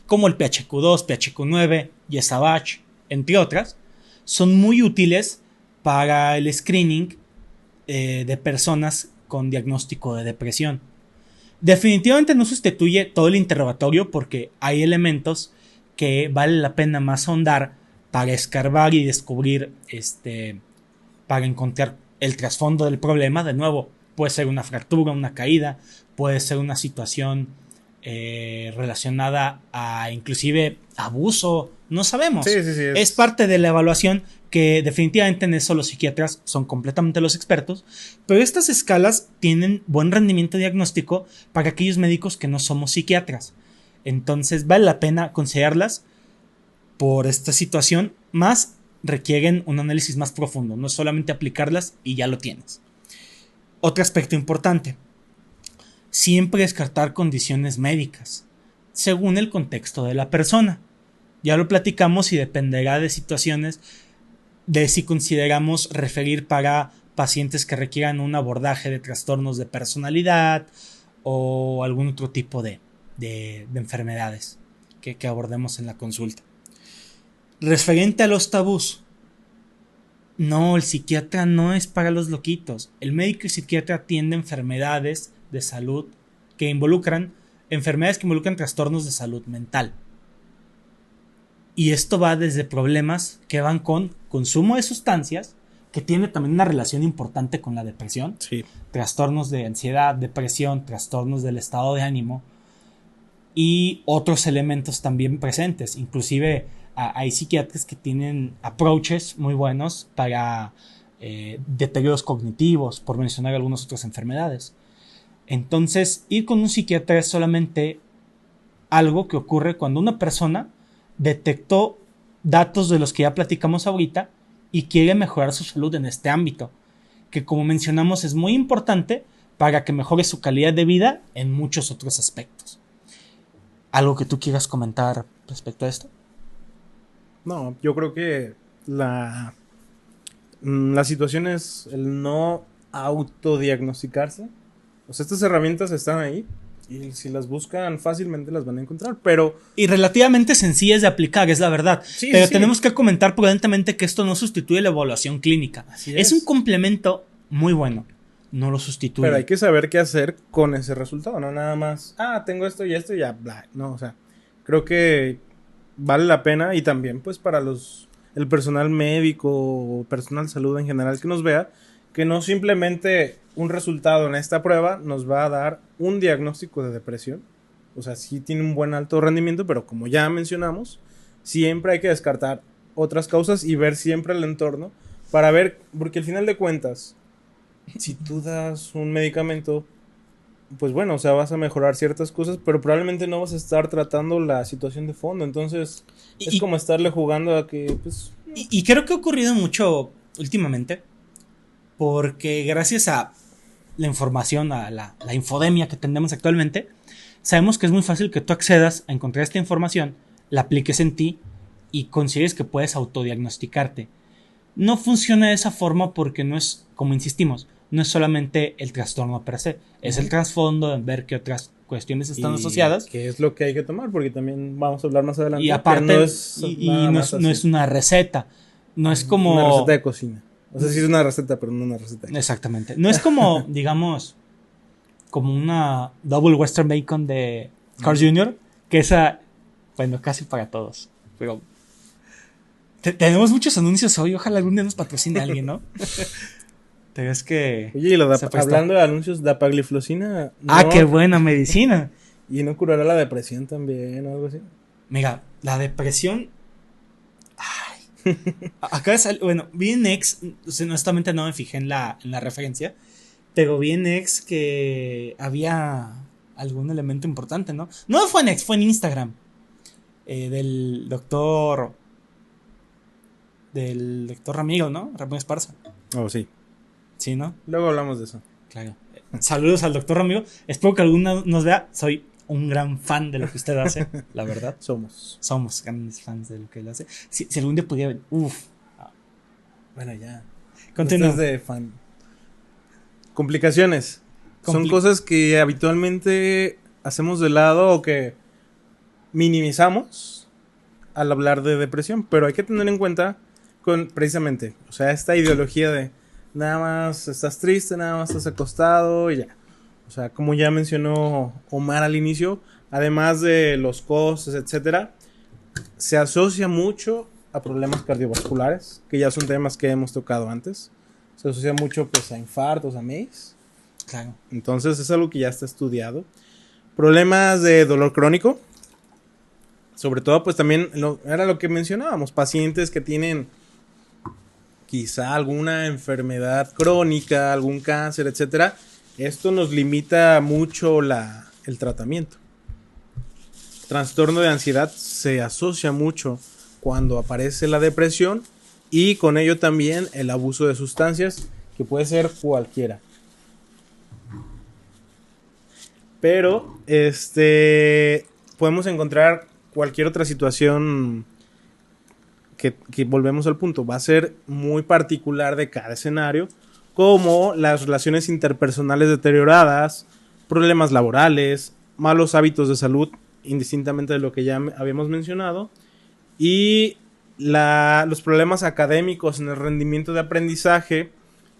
como el PHQ-2, PHQ-9 y SAVAGE, entre otras, son muy útiles para el screening de personas con diagnóstico de depresión. Definitivamente no sustituye todo el interrogatorio, porque hay elementos que vale la pena más ahondar para escarbar y descubrir, para encontrar el trasfondo del problema. De nuevo, puede ser una fractura, una caída, puede ser una situación relacionada a inclusive abuso, no sabemos. Sí, es parte de la evaluación, que definitivamente en eso los psiquiatras son completamente los expertos, pero estas escalas tienen buen rendimiento diagnóstico para aquellos médicos que no somos psiquiatras. Entonces vale la pena considerarlas por esta situación, más requieren un análisis más profundo, no es solamente aplicarlas y ya lo tienes. Otro aspecto importante: siempre descartar condiciones médicas, según el contexto de la persona. Ya lo platicamos y dependerá de situaciones, de si consideramos referir para pacientes que requieran un abordaje de trastornos de personalidad o algún otro tipo de enfermedades que abordemos en la consulta. Referente a los tabús: no, el psiquiatra no es para los loquitos. El médico y psiquiatra atienden enfermedades de salud que involucran trastornos de salud mental. Y esto va desde problemas que van con consumo de sustancias, que tiene también una relación importante con la depresión. Sí. Trastornos de ansiedad, depresión, trastornos del estado de ánimo y otros elementos también presentes. Inclusive hay psiquiatras que tienen approaches muy buenos para deterioros cognitivos, por mencionar algunas otras enfermedades. Entonces, ir con un psiquiatra es solamente algo que ocurre cuando una persona detectó datos de los que ya platicamos ahorita y quiere mejorar su salud en este ámbito, que, como mencionamos, es muy importante para que mejore su calidad de vida en muchos otros aspectos. ¿Algo que tú quieras comentar respecto a esto? No, yo creo que la situación es el no autodiagnosticarse. O sea, estas herramientas están ahí y si las buscan fácilmente las van a encontrar, pero... Y relativamente sencillas de aplicar, es la verdad. Sí, pero sí. Tenemos que comentar prudentemente que esto no sustituye la evaluación clínica. Así es un complemento muy bueno, no lo sustituye. Pero hay que saber qué hacer con ese resultado, no nada más, tengo esto y esto y ya, bla. No, o sea, creo que vale la pena, y también pues para el personal médico o personal de salud en general que nos vea, que no simplemente un resultado en esta prueba nos va a dar un diagnóstico de depresión. O sea, sí tiene un buen alto rendimiento, pero como ya mencionamos, siempre hay que descartar otras causas y ver siempre el entorno para ver, porque al final de cuentas, si tú das un medicamento pues bueno, o sea, vas a mejorar ciertas cosas, pero probablemente no vas a estar tratando la situación de fondo. Entonces, es como estarle jugando a que, pues... Y creo que ha ocurrido mucho últimamente, porque gracias a la información, a la infodemia que tenemos actualmente, sabemos que es muy fácil que tú accedas a encontrar esta información, la apliques en ti y consideres que puedes autodiagnosticarte. No funciona de esa forma porque no es, como insistimos, no es solamente el trastorno per se, es el trasfondo de ver qué otras cuestiones están asociadas. Que es lo que hay que tomar, porque también vamos a hablar más adelante. Y aparte, no es, no es una receta, no es como... Una receta de cocina. O sea, sí es una receta, pero no una receta. Exactamente. No es como, digamos, como una Double Western Bacon de Carl Jr., que esa, bueno, casi para todos. Pero tenemos muchos anuncios hoy, ojalá algún día nos patrocine alguien, ¿no? Pero es que... Oye, y hablando de anuncios, dapagliflozina... Ah, qué buena medicina. ¿Y no curará la depresión también o algo así? Mira, la depresión... Ay. Acá es... Bueno, vi en X, honestamente no me fijé en la referencia, pero vi en X que había algún elemento importante, ¿no? No fue en X, fue en Instagram. Del doctor Ramiro, ¿no? Ramiro Esparza. Oh, sí. Sí, ¿no? Luego hablamos de eso. Claro. Saludos al doctor Ramiro. Espero que alguno nos vea. Soy un gran fan de lo que usted hace, la verdad. Somos grandes fans de lo que él hace. Si algún día pudiera... Bueno, ya. Continúa. Estás de fan. Complicaciones. Son cosas que habitualmente hacemos de lado o que minimizamos al hablar de depresión. Pero hay que tener en cuenta precisamente, o sea, esta ideología de nada más estás triste, nada más estás acostado y ya. O sea, como ya mencionó Omar al inicio, además de los costos, etcétera, se asocia mucho a problemas cardiovasculares, que ya son temas que hemos tocado antes. Se asocia mucho pues a infartos, a MACE. Claro. Entonces es algo que ya está estudiado. Problemas de dolor crónico. Sobre todo pues también era lo que mencionábamos, pacientes que tienen quizá alguna enfermedad crónica, algún cáncer, etcétera. Esto nos limita mucho el tratamiento. Trastorno de ansiedad se asocia mucho cuando aparece la depresión y con ello también el abuso de sustancias, que puede ser cualquiera. Pero podemos encontrar cualquier otra situación que volvemos al punto, va a ser muy particular de cada escenario, como las relaciones interpersonales deterioradas, problemas laborales, malos hábitos de salud, indistintamente de lo que ya habíamos mencionado, y los problemas académicos en el rendimiento de aprendizaje,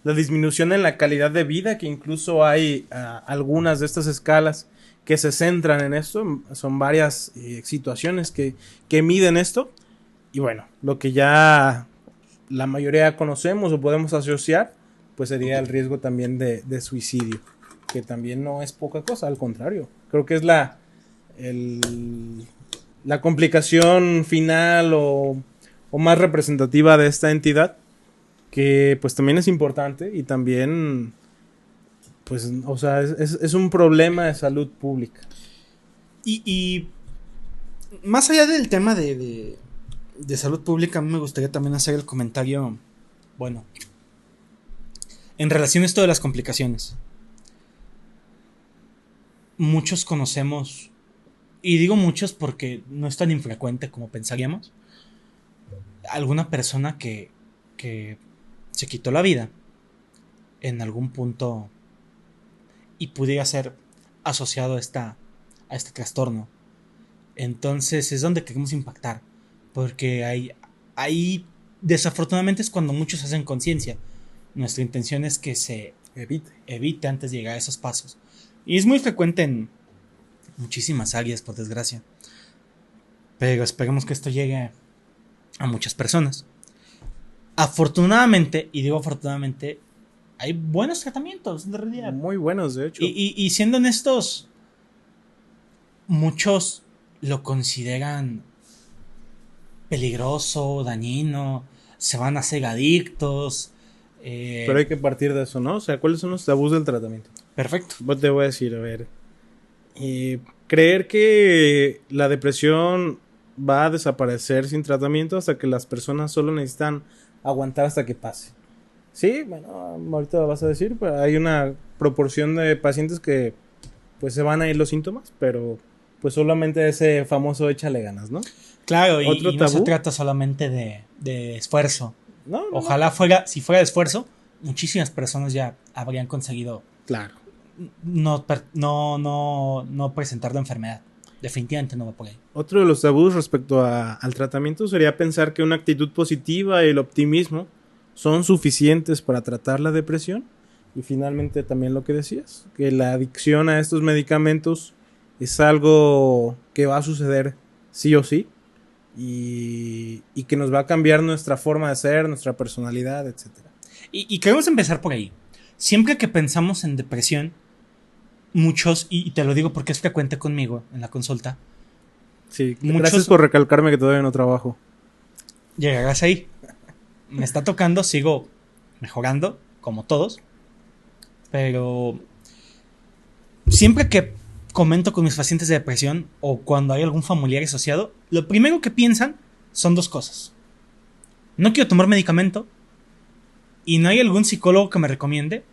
la disminución en la calidad de vida, que incluso hay algunas de estas escalas que se centran en esto, son varias situaciones que miden esto. Y bueno, lo que ya la mayoría conocemos o podemos asociar, pues sería el riesgo también de suicidio, que también no es poca cosa, al contrario. Creo que es la complicación final o más representativa de esta entidad, que pues también es importante y también, pues, o sea, es un problema de salud pública. Y más allá del tema de salud pública, a mí me gustaría también hacer el comentario, bueno, en relación a esto de las complicaciones. Muchos conocemos, y digo muchos porque no es tan infrecuente como pensaríamos, alguna persona que se quitó la vida en algún punto y pudiera ser asociado a este trastorno. Entonces es donde queremos impactar, porque ahí desafortunadamente es cuando muchos hacen conciencia. Nuestra intención es que se evite antes de llegar a esos pasos, y es muy frecuente en muchísimas áreas, por desgracia, pero esperemos que esto llegue a muchas personas. Afortunadamente, y digo afortunadamente, hay buenos tratamientos de realidad. Muy buenos, de hecho. Y siendo honestos, muchos lo consideran peligroso, dañino, se van a hacer adictos. Pero hay que partir de eso, ¿no? O sea, ¿cuáles son los tabús del tratamiento? Perfecto. Pues te voy a decir, a ver. Creer que la depresión va a desaparecer sin tratamiento hasta que las personas solo necesitan aguantar hasta que pase. Sí, bueno, ahorita vas a decir, pero hay una proporción de pacientes que pues se van a ir los síntomas, pero pues solamente ese famoso échale ganas, ¿no? Claro, y ¿Otro no se tabú? trata solamente de esfuerzo. No, Ojalá fuera, si fuera de esfuerzo, muchísimas personas ya habrían conseguido claro. no presentar la enfermedad. Definitivamente no va por ahí. Otro de los tabús respecto al tratamiento sería pensar que una actitud positiva y el optimismo son suficientes para tratar la depresión. Y finalmente también lo que decías, que la adicción a estos medicamentos es algo que va a suceder sí o sí y que nos va a cambiar nuestra forma de ser, nuestra personalidad, etcétera. Y queremos empezar por ahí. Siempre que pensamos en depresión, muchos, y te lo digo porque es frecuente conmigo en la consulta, Sí, muchos, gracias por recalcarme que todavía no trabajo. llegarás ahí. Me está tocando, sigo mejorando, como todos, pero siempre que comento con mis pacientes de depresión o cuando hay algún familiar asociado, lo primero que piensan son dos cosas. No quiero tomar medicamento y no hay algún psicólogo que me recomiende.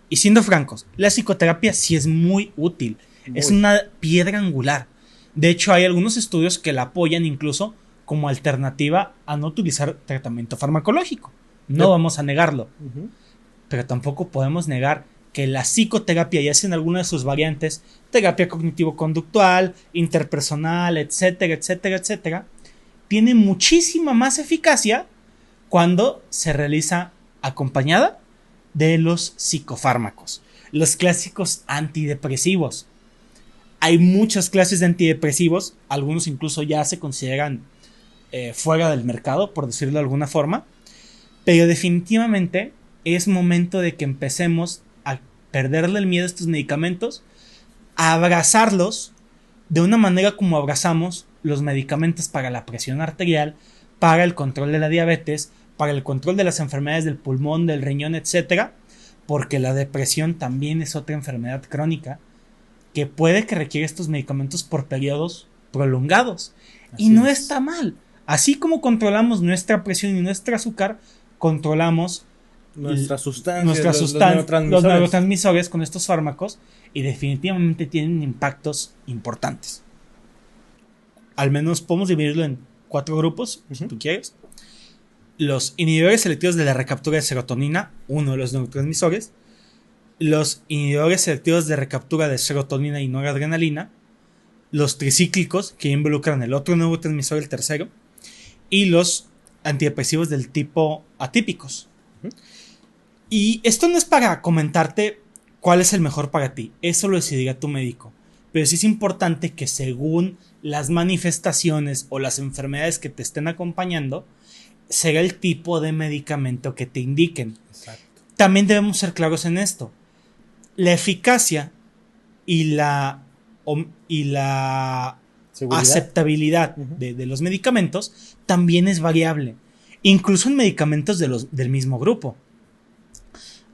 Y siendo francos, la psicoterapia sí es muy útil. Es una piedra angular. De hecho, hay algunos estudios que la apoyan incluso como alternativa a no utilizar tratamiento farmacológico. No vamos a negarlo. Uh-huh. Pero tampoco podemos negar que la psicoterapia, ya sea en alguna de sus variantes, terapia cognitivo-conductual, interpersonal, etcétera, etcétera, etcétera, tiene muchísima más eficacia cuando se realiza acompañada de los psicofármacos, los clásicos antidepresivos. Hay muchas clases de antidepresivos, algunos incluso ya se consideran fuera del mercado, por decirlo de alguna forma, pero definitivamente es momento de que empecemos a perderle el miedo a estos medicamentos, a abrazarlos de una manera como abrazamos los medicamentos para la presión arterial, para el control de la diabetes, para el control de las enfermedades del pulmón, del riñón, etc. Porque la depresión también es otra enfermedad crónica que puede que requiere estos medicamentos por periodos prolongados. Y no está mal. Así como controlamos nuestra presión y nuestro azúcar, controlamos nuestras sustancias, los neurotransmisores con estos fármacos y definitivamente tienen impactos importantes. Al menos podemos dividirlo en 4 grupos, si tú quieres. Los inhibidores selectivos de la recaptura de serotonina, uno de los neurotransmisores. Los inhibidores selectivos de recaptura de serotonina y noradrenalina. Los tricíclicos, que involucran el otro neurotransmisor, el tercero. Y los antidepresivos del tipo atípicos. Y esto no es para comentarte cuál es el mejor para ti. Eso lo decidirá tu médico. Pero sí es importante que según las manifestaciones o las enfermedades que te estén acompañando, será el tipo de medicamento que te indiquen. Exacto. También debemos ser claros en esto. La eficacia y la aceptabilidad de los medicamentos también es variable. Incluso en medicamentos del mismo grupo.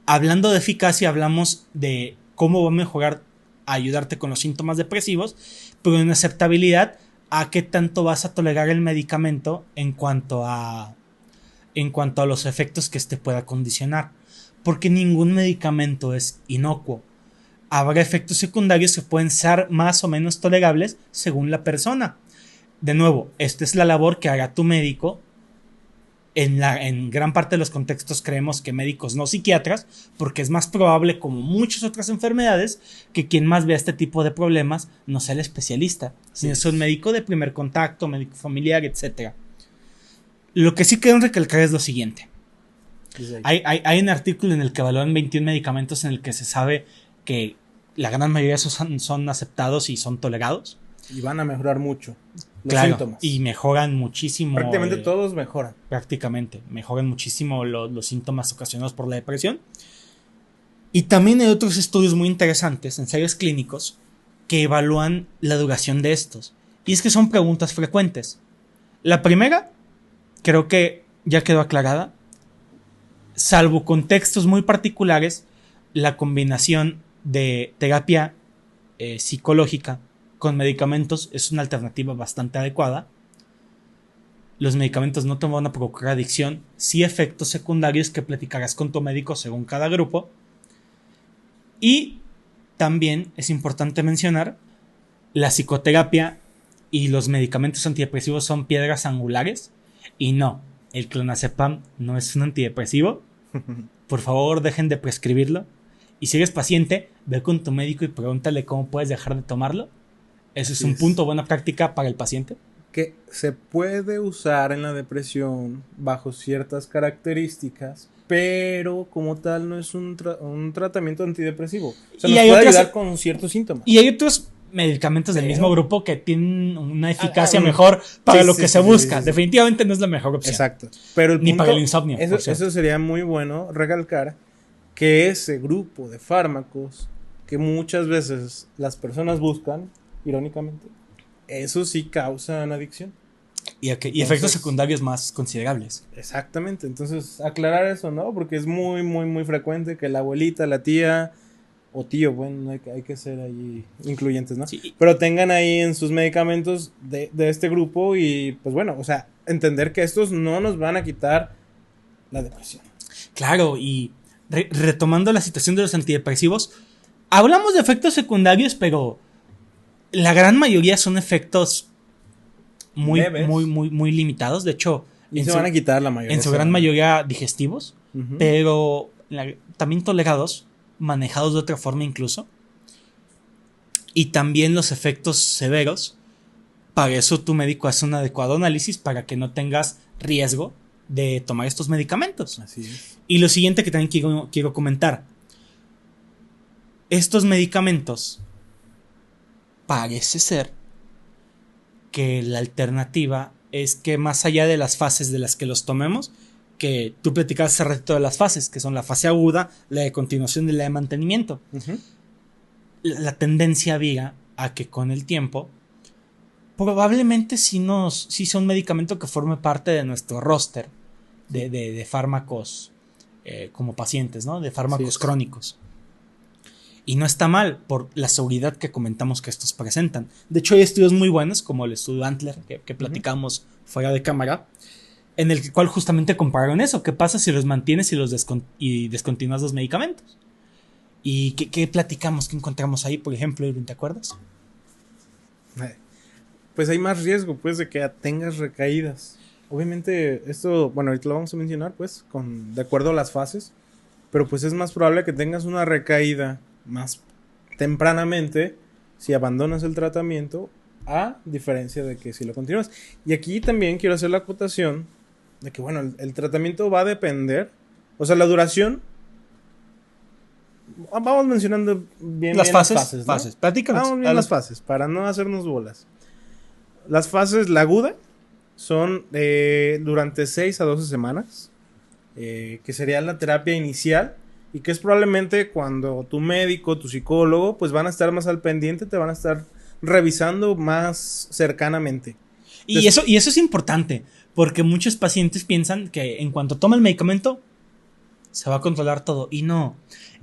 Hablando de eficacia, hablamos de cómo va a mejorar, a ayudarte con los síntomas depresivos, pero en aceptabilidad, a qué tanto vas a tolerar el medicamento en cuanto a los efectos que este pueda condicionar. Porque ningún medicamento es inocuo. Habrá efectos secundarios que pueden ser más o menos tolerables según la persona. De nuevo, esta es la labor que hará tu médico. En gran parte de los contextos creemos que médicos no psiquiatras, porque es más probable, como muchas otras enfermedades, que quien más vea este tipo de problemas no sea el especialista, sino es un médico de primer contacto, médico familiar, etc. Lo que sí quiero recalcar es lo siguiente. Hay un artículo en el que evalúan 21 medicamentos en el que se sabe que la gran mayoría son aceptados y son tolerados. Y van a mejorar mucho los síntomas. Y mejoran muchísimo. Prácticamente todos mejoran. Prácticamente. Mejoran muchísimo los síntomas ocasionados por la depresión. Y también hay otros estudios muy interesantes, ensayos clínicos, que evalúan la duración de estos. Y es que son preguntas frecuentes. La primera, creo que ya quedó aclarada. Salvo contextos muy particulares, la combinación de terapia psicológica con medicamentos es una alternativa bastante adecuada. Los medicamentos no te van a provocar adicción, sí efectos secundarios que platicarás con tu médico según cada grupo. Y también es importante mencionar, la psicoterapia y los medicamentos antidepresivos son piedras angulares. Y no, el clonazepam no es un antidepresivo. Por favor, dejen de prescribirlo. Y si eres paciente, ve con tu médico y pregúntale cómo puedes dejar de tomarlo. Eso es un punto, buena práctica para el paciente. Que se puede usar en la depresión bajo ciertas características, pero como tal no es un tratamiento antidepresivo. O sea, Y nos hay puede otras- ayudar con ciertos síntomas. Y hay otros medicamentos del Pero- mismo grupo que tienen una eficacia ah, mejor para sí, lo sí, que sí, se sí, busca. sí, sí. Definitivamente no es la mejor opción. Exacto. Pero el Ni punto, para el insomnio, por Eso, cierto. eso sería muy bueno recalcar que ese grupo de fármacos que muchas veces las personas buscan, irónicamente, eso sí causan adicción. Y efectos Entonces- secundarios más considerables. Exactamente. Entonces, aclarar eso, ¿no? Porque es muy, muy, muy frecuente que la abuelita, la tía o tío, bueno, hay que ser ahí incluyentes, ¿no? Sí. Pero tengan ahí en sus medicamentos de este grupo y, pues bueno, o sea, entender que estos no nos van a quitar la depresión. Claro, y retomando la situación de los antidepresivos, hablamos de efectos secundarios, pero la gran mayoría son efectos muy, Leves. muy, muy, muy limitados. De hecho, Y se van a quitar la mayoría. en su gran mayoría digestivos, Ujú. pero también tolerados, manejados de otra forma incluso. Y también los efectos severos. Para eso tu médico hace un adecuado análisis para que no tengas riesgo de tomar estos medicamentos. Así es. Y lo siguiente que también quiero comentar. Estos medicamentos parece ser que la alternativa es que más allá de las fases de las que los tomemos, que tú platicabas hace ratito de las fases, que son la fase aguda, la de continuación y la de mantenimiento. Ujú. La tendencia viga a que con el tiempo probablemente sí sea un medicamento que forme parte de nuestro roster de fármacos como pacientes, ¿no? De fármacos Sí. crónicos. Y no está mal por la seguridad que comentamos que estos presentan. De hecho, hay estudios muy buenos, como el estudio Antler que platicamos fuera de cámara, en el cual justamente compararon eso. ¿Qué pasa si los mantienes y descontinúas los medicamentos? ¿Y qué platicamos? ¿Qué encontramos ahí, por ejemplo, Irving, te acuerdas? Pues hay más riesgo, pues, de que tengas recaídas. Obviamente, esto, bueno, ahorita lo vamos a mencionar, pues, de acuerdo a las fases. Pero pues es más probable que tengas una recaída más tempranamente si abandonas el tratamiento, a diferencia de que si lo continúas. Y aquí también quiero hacer la acotación de que, bueno, el tratamiento va a depender, o sea, la duración. Vamos mencionando bien Las bien fases. ¿no? Fases. Platícanos. Vamos bien las fases, para no hacernos bolas. Las fases, la aguda, son durante 6 a 12 semanas, que sería la terapia inicial, y que es probablemente cuando tu médico, tu psicólogo, pues van a estar más al pendiente, te van a estar revisando más cercanamente. Y eso es importante, porque muchos pacientes piensan que en cuanto toma el medicamento, se va a controlar todo. Y no,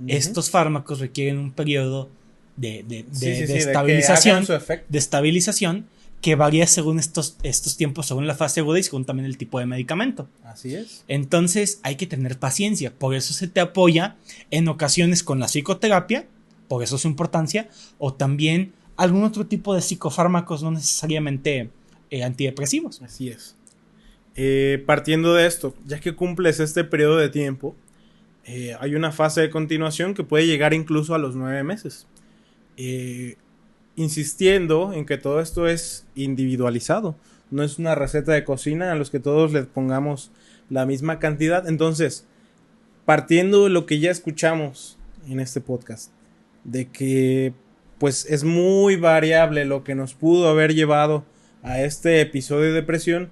estos fármacos requieren un periodo de estabilización, de estabilización, que varía según estos tiempos, según la fase aguda y según también el tipo de medicamento. Así es. Entonces hay que tener paciencia. Por eso se te apoya en ocasiones con la psicoterapia, por eso su importancia, o también algún otro tipo de psicofármacos, no necesariamente antidepresivos. Así es. Partiendo de esto, ya que cumples este periodo de tiempo, hay una fase de continuación que puede llegar incluso a los 9 meses. Insistiendo en que todo esto es individualizado. No es una receta de cocina a los que todos les pongamos la misma cantidad. Entonces, partiendo de lo que ya escuchamos en este podcast, de que pues es muy variable lo que nos pudo haber llevado a este episodio de depresión,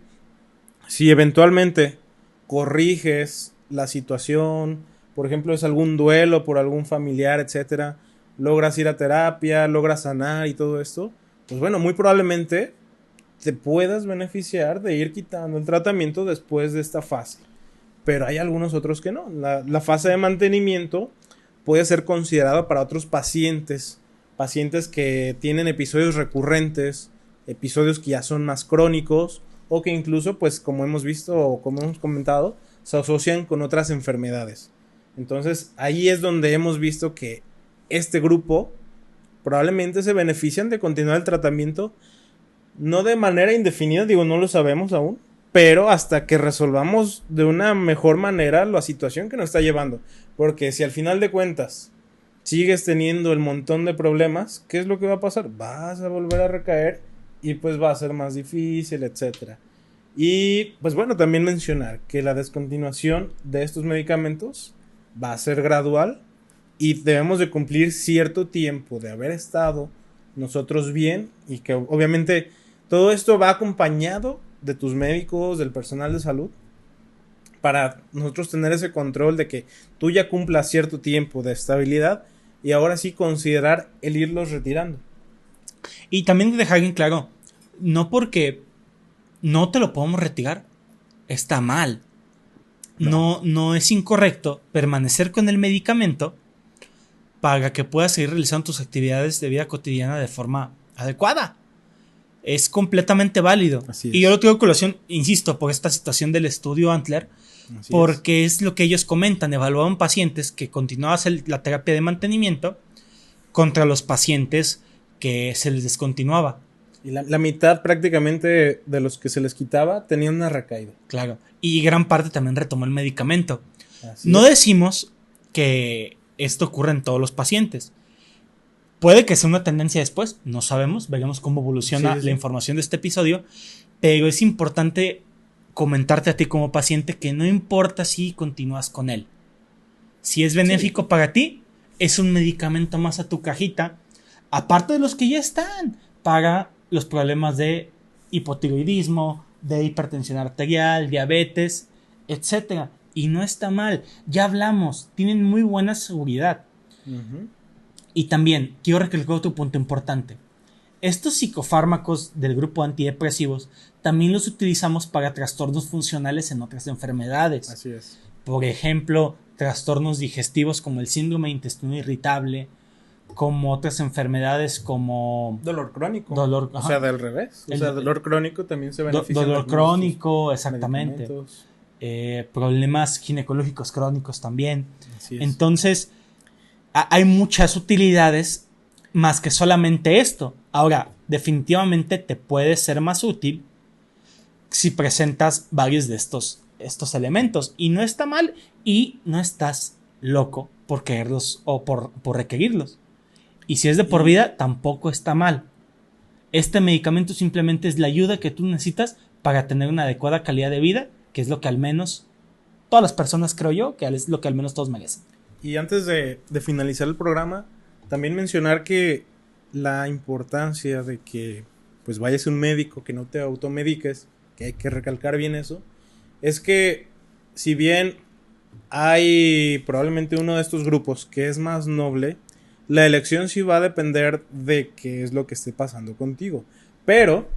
si eventualmente corriges la situación, por ejemplo, es algún duelo por algún familiar, etcétera, logras ir a terapia, logras sanar y todo esto, pues bueno, muy probablemente te puedas beneficiar de ir quitando el tratamiento después de esta fase. Pero hay algunos otros que no. La fase de mantenimiento puede ser considerado para otros pacientes que tienen episodios recurrentes, episodios que ya son más crónicos, o que incluso, pues como hemos visto o como hemos comentado, se asocian con otras enfermedades. Entonces ahí es donde hemos visto que este grupo probablemente se benefician de continuar el tratamiento, no de manera indefinida, digo, no lo sabemos aún, pero hasta que resolvamos de una mejor manera la situación que nos está llevando. Porque si al final de cuentas sigues teniendo el montón de problemas, ¿qué es lo que va a pasar? Vas a volver a recaer y pues va a ser más difícil, etcétera. Y pues bueno, también mencionar que la descontinuación de estos medicamentos va a ser gradual y debemos de cumplir cierto tiempo de haber estado nosotros bien, y que obviamente todo esto va acompañado de tus médicos, del personal de salud, para nosotros tener ese control de que tú ya cumplas cierto tiempo de estabilidad y ahora sí considerar el irlos retirando. Y también dejar bien claro, no porque no te lo podemos retirar, está mal. No es incorrecto permanecer con el medicamento para que puedas seguir realizando tus actividades de vida cotidiana de forma adecuada. Es completamente válido. Y yo lo tengo en colación, insisto, por esta situación del estudio Antler, porque es lo que ellos comentan. Evaluaban pacientes que continuaban la terapia de mantenimiento contra los pacientes que se les descontinuaba. Y la mitad prácticamente de los que se les quitaba tenían una recaída. Claro. Y gran parte también retomó el medicamento. No decimos que esto ocurre en todos los pacientes. Puede que sea una tendencia después, no sabemos, veremos cómo evoluciona la información de este episodio, pero es importante comentarte a ti como paciente que no importa si continúas con él. Si es benéfico para ti, es un medicamento más a tu cajita, aparte de los que ya están, para los problemas de hipotiroidismo, de hipertensión arterial, diabetes, etc. Y no está mal, ya hablamos, tienen muy buena seguridad. Y también quiero recalcar otro punto importante. Estos psicofármacos del grupo antidepresivos también los utilizamos para trastornos funcionales en otras enfermedades. Así es. Por ejemplo, trastornos digestivos como el síndrome de intestino irritable, como otras enfermedades como dolor crónico. O sea, del revés. O sea, dolor crónico también se beneficia. Dolor crónico, exactamente. Problemas ginecológicos crónicos también. Así es. Entonces, hay muchas utilidades más que solamente esto. Ahora, definitivamente te puede ser más útil si presentas varios de estos elementos. Y no está mal y no estás loco por quererlos o por requerirlos. Y si es de por vida, tampoco está mal. Este medicamento simplemente es la ayuda que tú necesitas para tener una adecuada calidad de vida, que es lo que al menos todas las personas, creo yo, que es lo que al menos todos merecen. Y antes de finalizar el programa, también mencionar que la importancia de que pues vayas a un médico, que no te automediques, que hay que recalcar bien eso, es que si bien hay probablemente uno de estos grupos que es más noble, la elección sí va a depender de qué es lo que esté pasando contigo. Pero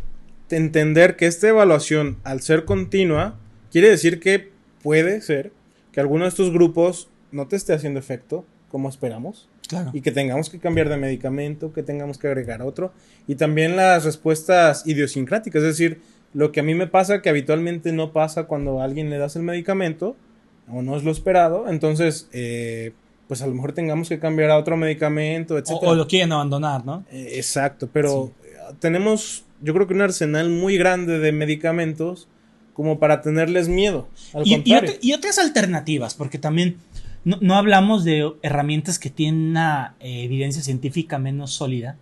entender que esta evaluación, al ser continua, quiere decir que puede ser que alguno de estos grupos no te esté haciendo efecto como esperamos. Claro. Y que tengamos que cambiar de medicamento, que tengamos que agregar otro. Y también las respuestas idiosincráticas, es decir, lo que a mí me pasa que habitualmente no pasa cuando a alguien le das el medicamento o no es lo esperado, entonces pues a lo mejor tengamos que cambiar a otro medicamento, etc. O lo quieren abandonar, ¿no? Exacto, pero tenemos, yo creo que un arsenal muy grande de medicamentos como para tenerles miedo. Al contrario. Y otras alternativas, porque también no hablamos de herramientas que tienen una evidencia científica menos sólida,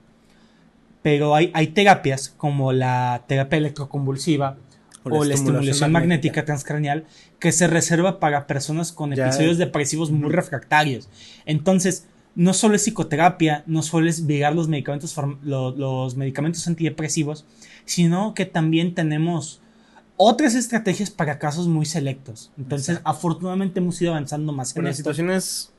pero hay terapias como la terapia electroconvulsiva o la estimulación magnética transcranial que se reserva para personas con episodios depresivos muy refractarios. Entonces, no solo es psicoterapia, no solo es virar los medicamentos antidepresivos, sino que también tenemos otras estrategias para casos muy selectos. Entonces, afortunadamente hemos ido avanzando más en la esto. situación es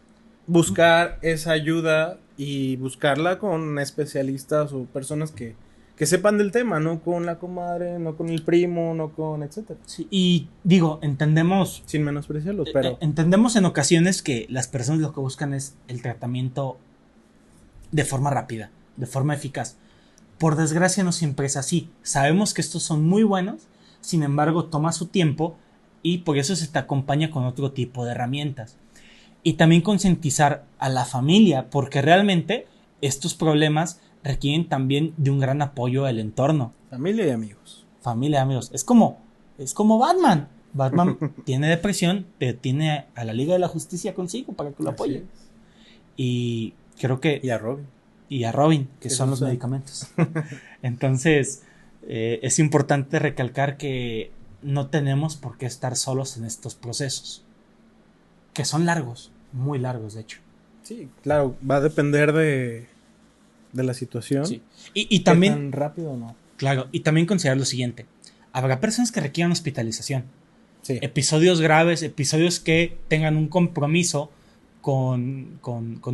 buscar esa ayuda y buscarla con especialistas o personas que que sepan del tema, no con la comadre, no con el primo, no con etcétera. Sí, y digo, entendemos, Sin menospreciarlos, pero entendemos en ocasiones que las personas lo que buscan es el tratamiento de forma rápida, de forma eficaz. Por desgracia no siempre es así. Sabemos que estos son muy buenos, sin embargo toma su tiempo y por eso se te acompaña con otro tipo de herramientas. Y también concientizar a la familia, porque realmente estos problemas requieren también de un gran apoyo del entorno. familia y amigos. Familia, amigos. Es como Batman. Batman tiene depresión, pero tiene a la Liga de la Justicia consigo para que lo apoye. Así es. Y creo que... Y a Robin. Y a Robin, que Esos son los son. medicamentos. Entonces, es importante recalcar que no tenemos por qué estar solos en estos procesos. Que son largos, muy largos, de hecho. Sí, claro, va a depender de la situación. Sí. Y ¿Qué también... tan rápido o no? Claro, y también considerar lo siguiente. Habrá personas que requieran hospitalización. Sí. Episodios graves, episodios que tengan un compromiso con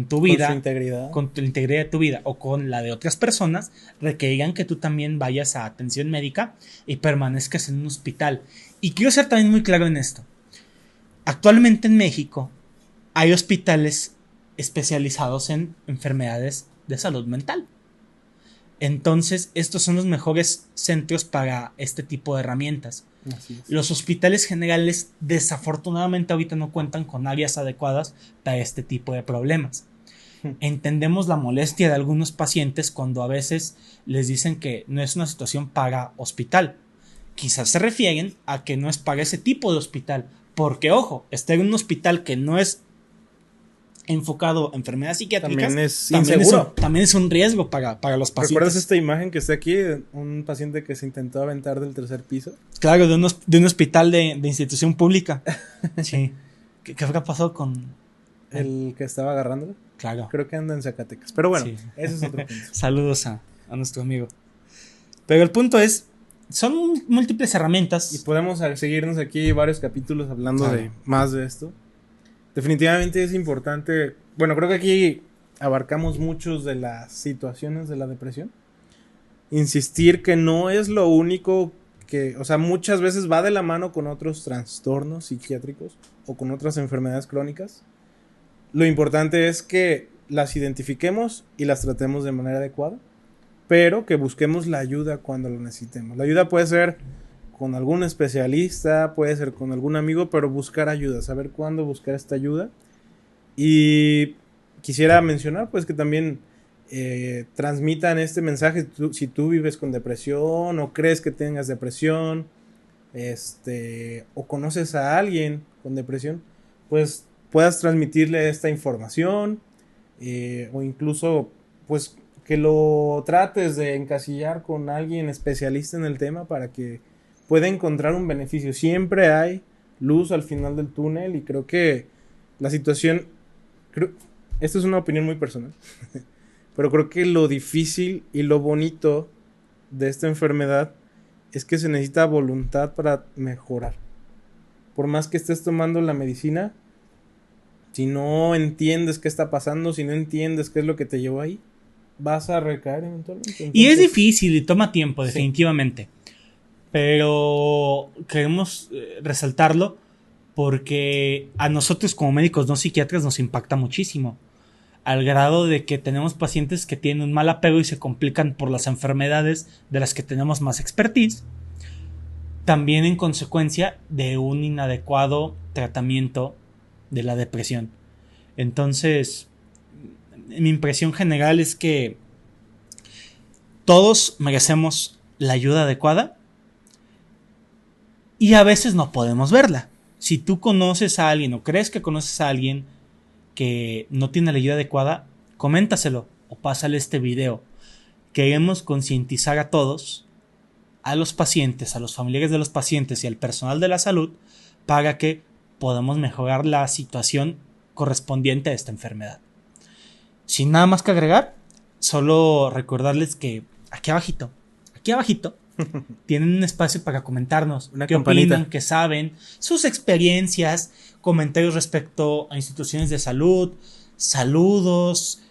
tu vida, Con su integridad. con la integridad de tu vida o con la de otras personas, requerirán que tú también vayas a atención médica y permanezcas en un hospital. Y quiero ser también muy claro en esto. Actualmente en México hay hospitales especializados en enfermedades de salud mental. Entonces, estos son los mejores centros para este tipo de herramientas. Así es. Los hospitales generales, desafortunadamente, ahorita no cuentan con áreas adecuadas para este tipo de problemas. Entendemos la molestia de algunos pacientes cuando a veces les dicen que no es una situación para hospital. Quizás se refieren a que no es para ese tipo de hospital. Porque, ojo, estar en un hospital que no es enfocado a enfermedades psiquiátricas También es inseguro. también es un riesgo para los pacientes. ¿Recuerdas esta imagen que está aquí? Un paciente que se intentó aventar del tercer piso. Claro, de un hospital de institución pública. Sí. ¿Qué habrá pasado con...? El que estaba agarrándolo. Claro. Creo que anda en Zacatecas. Pero bueno, Sí. ese es otro punto. Saludos a nuestro amigo. Pero el punto es, son múltiples herramientas. Y podemos seguirnos aquí varios capítulos hablando Claro. de más de esto. Definitivamente es importante. Bueno, creo que aquí abarcamos muchos de las situaciones de la depresión. Insistir que no es lo único que, o sea, muchas veces va de la mano con otros trastornos psiquiátricos o con otras enfermedades crónicas. Lo importante es que las identifiquemos y las tratemos de manera adecuada, pero que busquemos la ayuda cuando lo necesitemos. La ayuda puede ser con algún especialista, puede ser con algún amigo, pero buscar ayuda, saber cuándo buscar esta ayuda. Y quisiera mencionar pues que también transmitan este mensaje si tú vives con depresión o crees que tengas depresión, o conoces a alguien con depresión, pues puedas transmitirle esta información, o incluso pues que lo trates de encasillar con alguien especialista en el tema para que pueda encontrar un beneficio. Siempre hay luz al final del túnel y creo que la situación, esto es una opinión muy personal, pero creo que lo difícil y lo bonito de esta enfermedad es que se necesita voluntad para mejorar. Por más que estés tomando la medicina, si no entiendes qué está pasando, si no entiendes qué es lo que te llevó ahí, vas a recaer eventualmente. Entonces, Y es difícil y toma tiempo, Sí. definitivamente. Pero queremos resaltarlo porque a nosotros como médicos no psiquiatras nos impacta muchísimo. Al grado de que tenemos pacientes que tienen un mal apego y se complican por las enfermedades de las que tenemos más expertise. También en consecuencia de un inadecuado tratamiento de la depresión. Entonces, mi impresión general es que todos merecemos la ayuda adecuada y a veces no podemos verla. Si tú conoces a alguien o crees que conoces a alguien que no tiene la ayuda adecuada, coméntaselo o pásale este video. Queremos concientizar a todos, a los pacientes, a los familiares de los pacientes y al personal de la salud para que podamos mejorar la situación correspondiente a esta enfermedad. Sin nada más que agregar, solo recordarles que aquí abajito tienen un espacio para comentarnos Una qué campanita. opinan, qué saben, sus experiencias, comentarios respecto a instituciones de salud, saludos,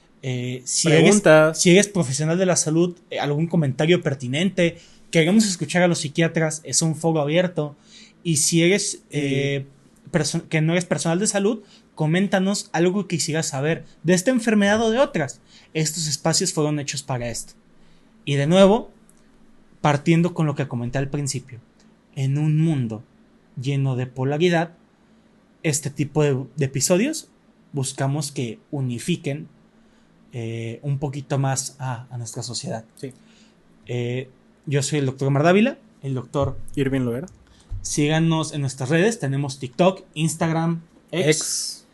Preguntas. Si eres profesional de la salud, algún comentario pertinente. Queremos escuchar a los psiquiatras, es un foro abierto. Y si eres que no eres personal de salud, coméntanos algo que quisieras saber de esta enfermedad o de otras. Estos espacios fueron hechos para esto. Y de nuevo, partiendo con lo que comenté al principio, en un mundo lleno de polaridad, este tipo de episodios buscamos que unifiquen un poquito más a nuestra sociedad. Sí. Yo soy el doctor Omar Dávila, el doctor Irving Loera. Síganos en nuestras redes, tenemos TikTok, Instagram, X.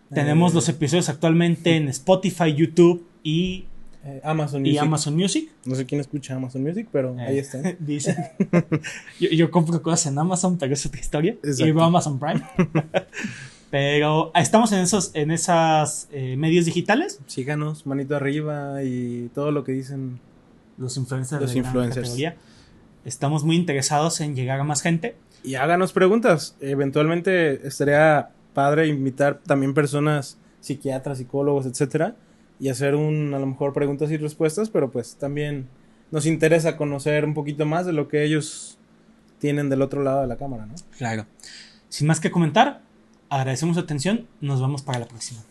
Tenemos los episodios actualmente en Spotify, YouTube y Amazon Music. No sé quién escucha Amazon Music, pero ahí están. Dicen. yo compro cosas en Amazon, pero es otra historia. Exacto. Y veo Amazon Prime. Pero estamos en esas medios digitales. Síganos, manito arriba y todo lo que dicen Los influencers. los de gran influencers. categoría. Estamos muy interesados en llegar a más gente. Y háganos preguntas. Eventualmente estaría padre invitar también personas, psiquiatras, psicólogos, etcétera, y hacer a lo mejor preguntas y respuestas, pero pues también nos interesa conocer un poquito más de lo que ellos tienen del otro lado de la cámara, ¿no? Claro. Sin más que comentar, agradecemos su atención. Nos vemos para la próxima.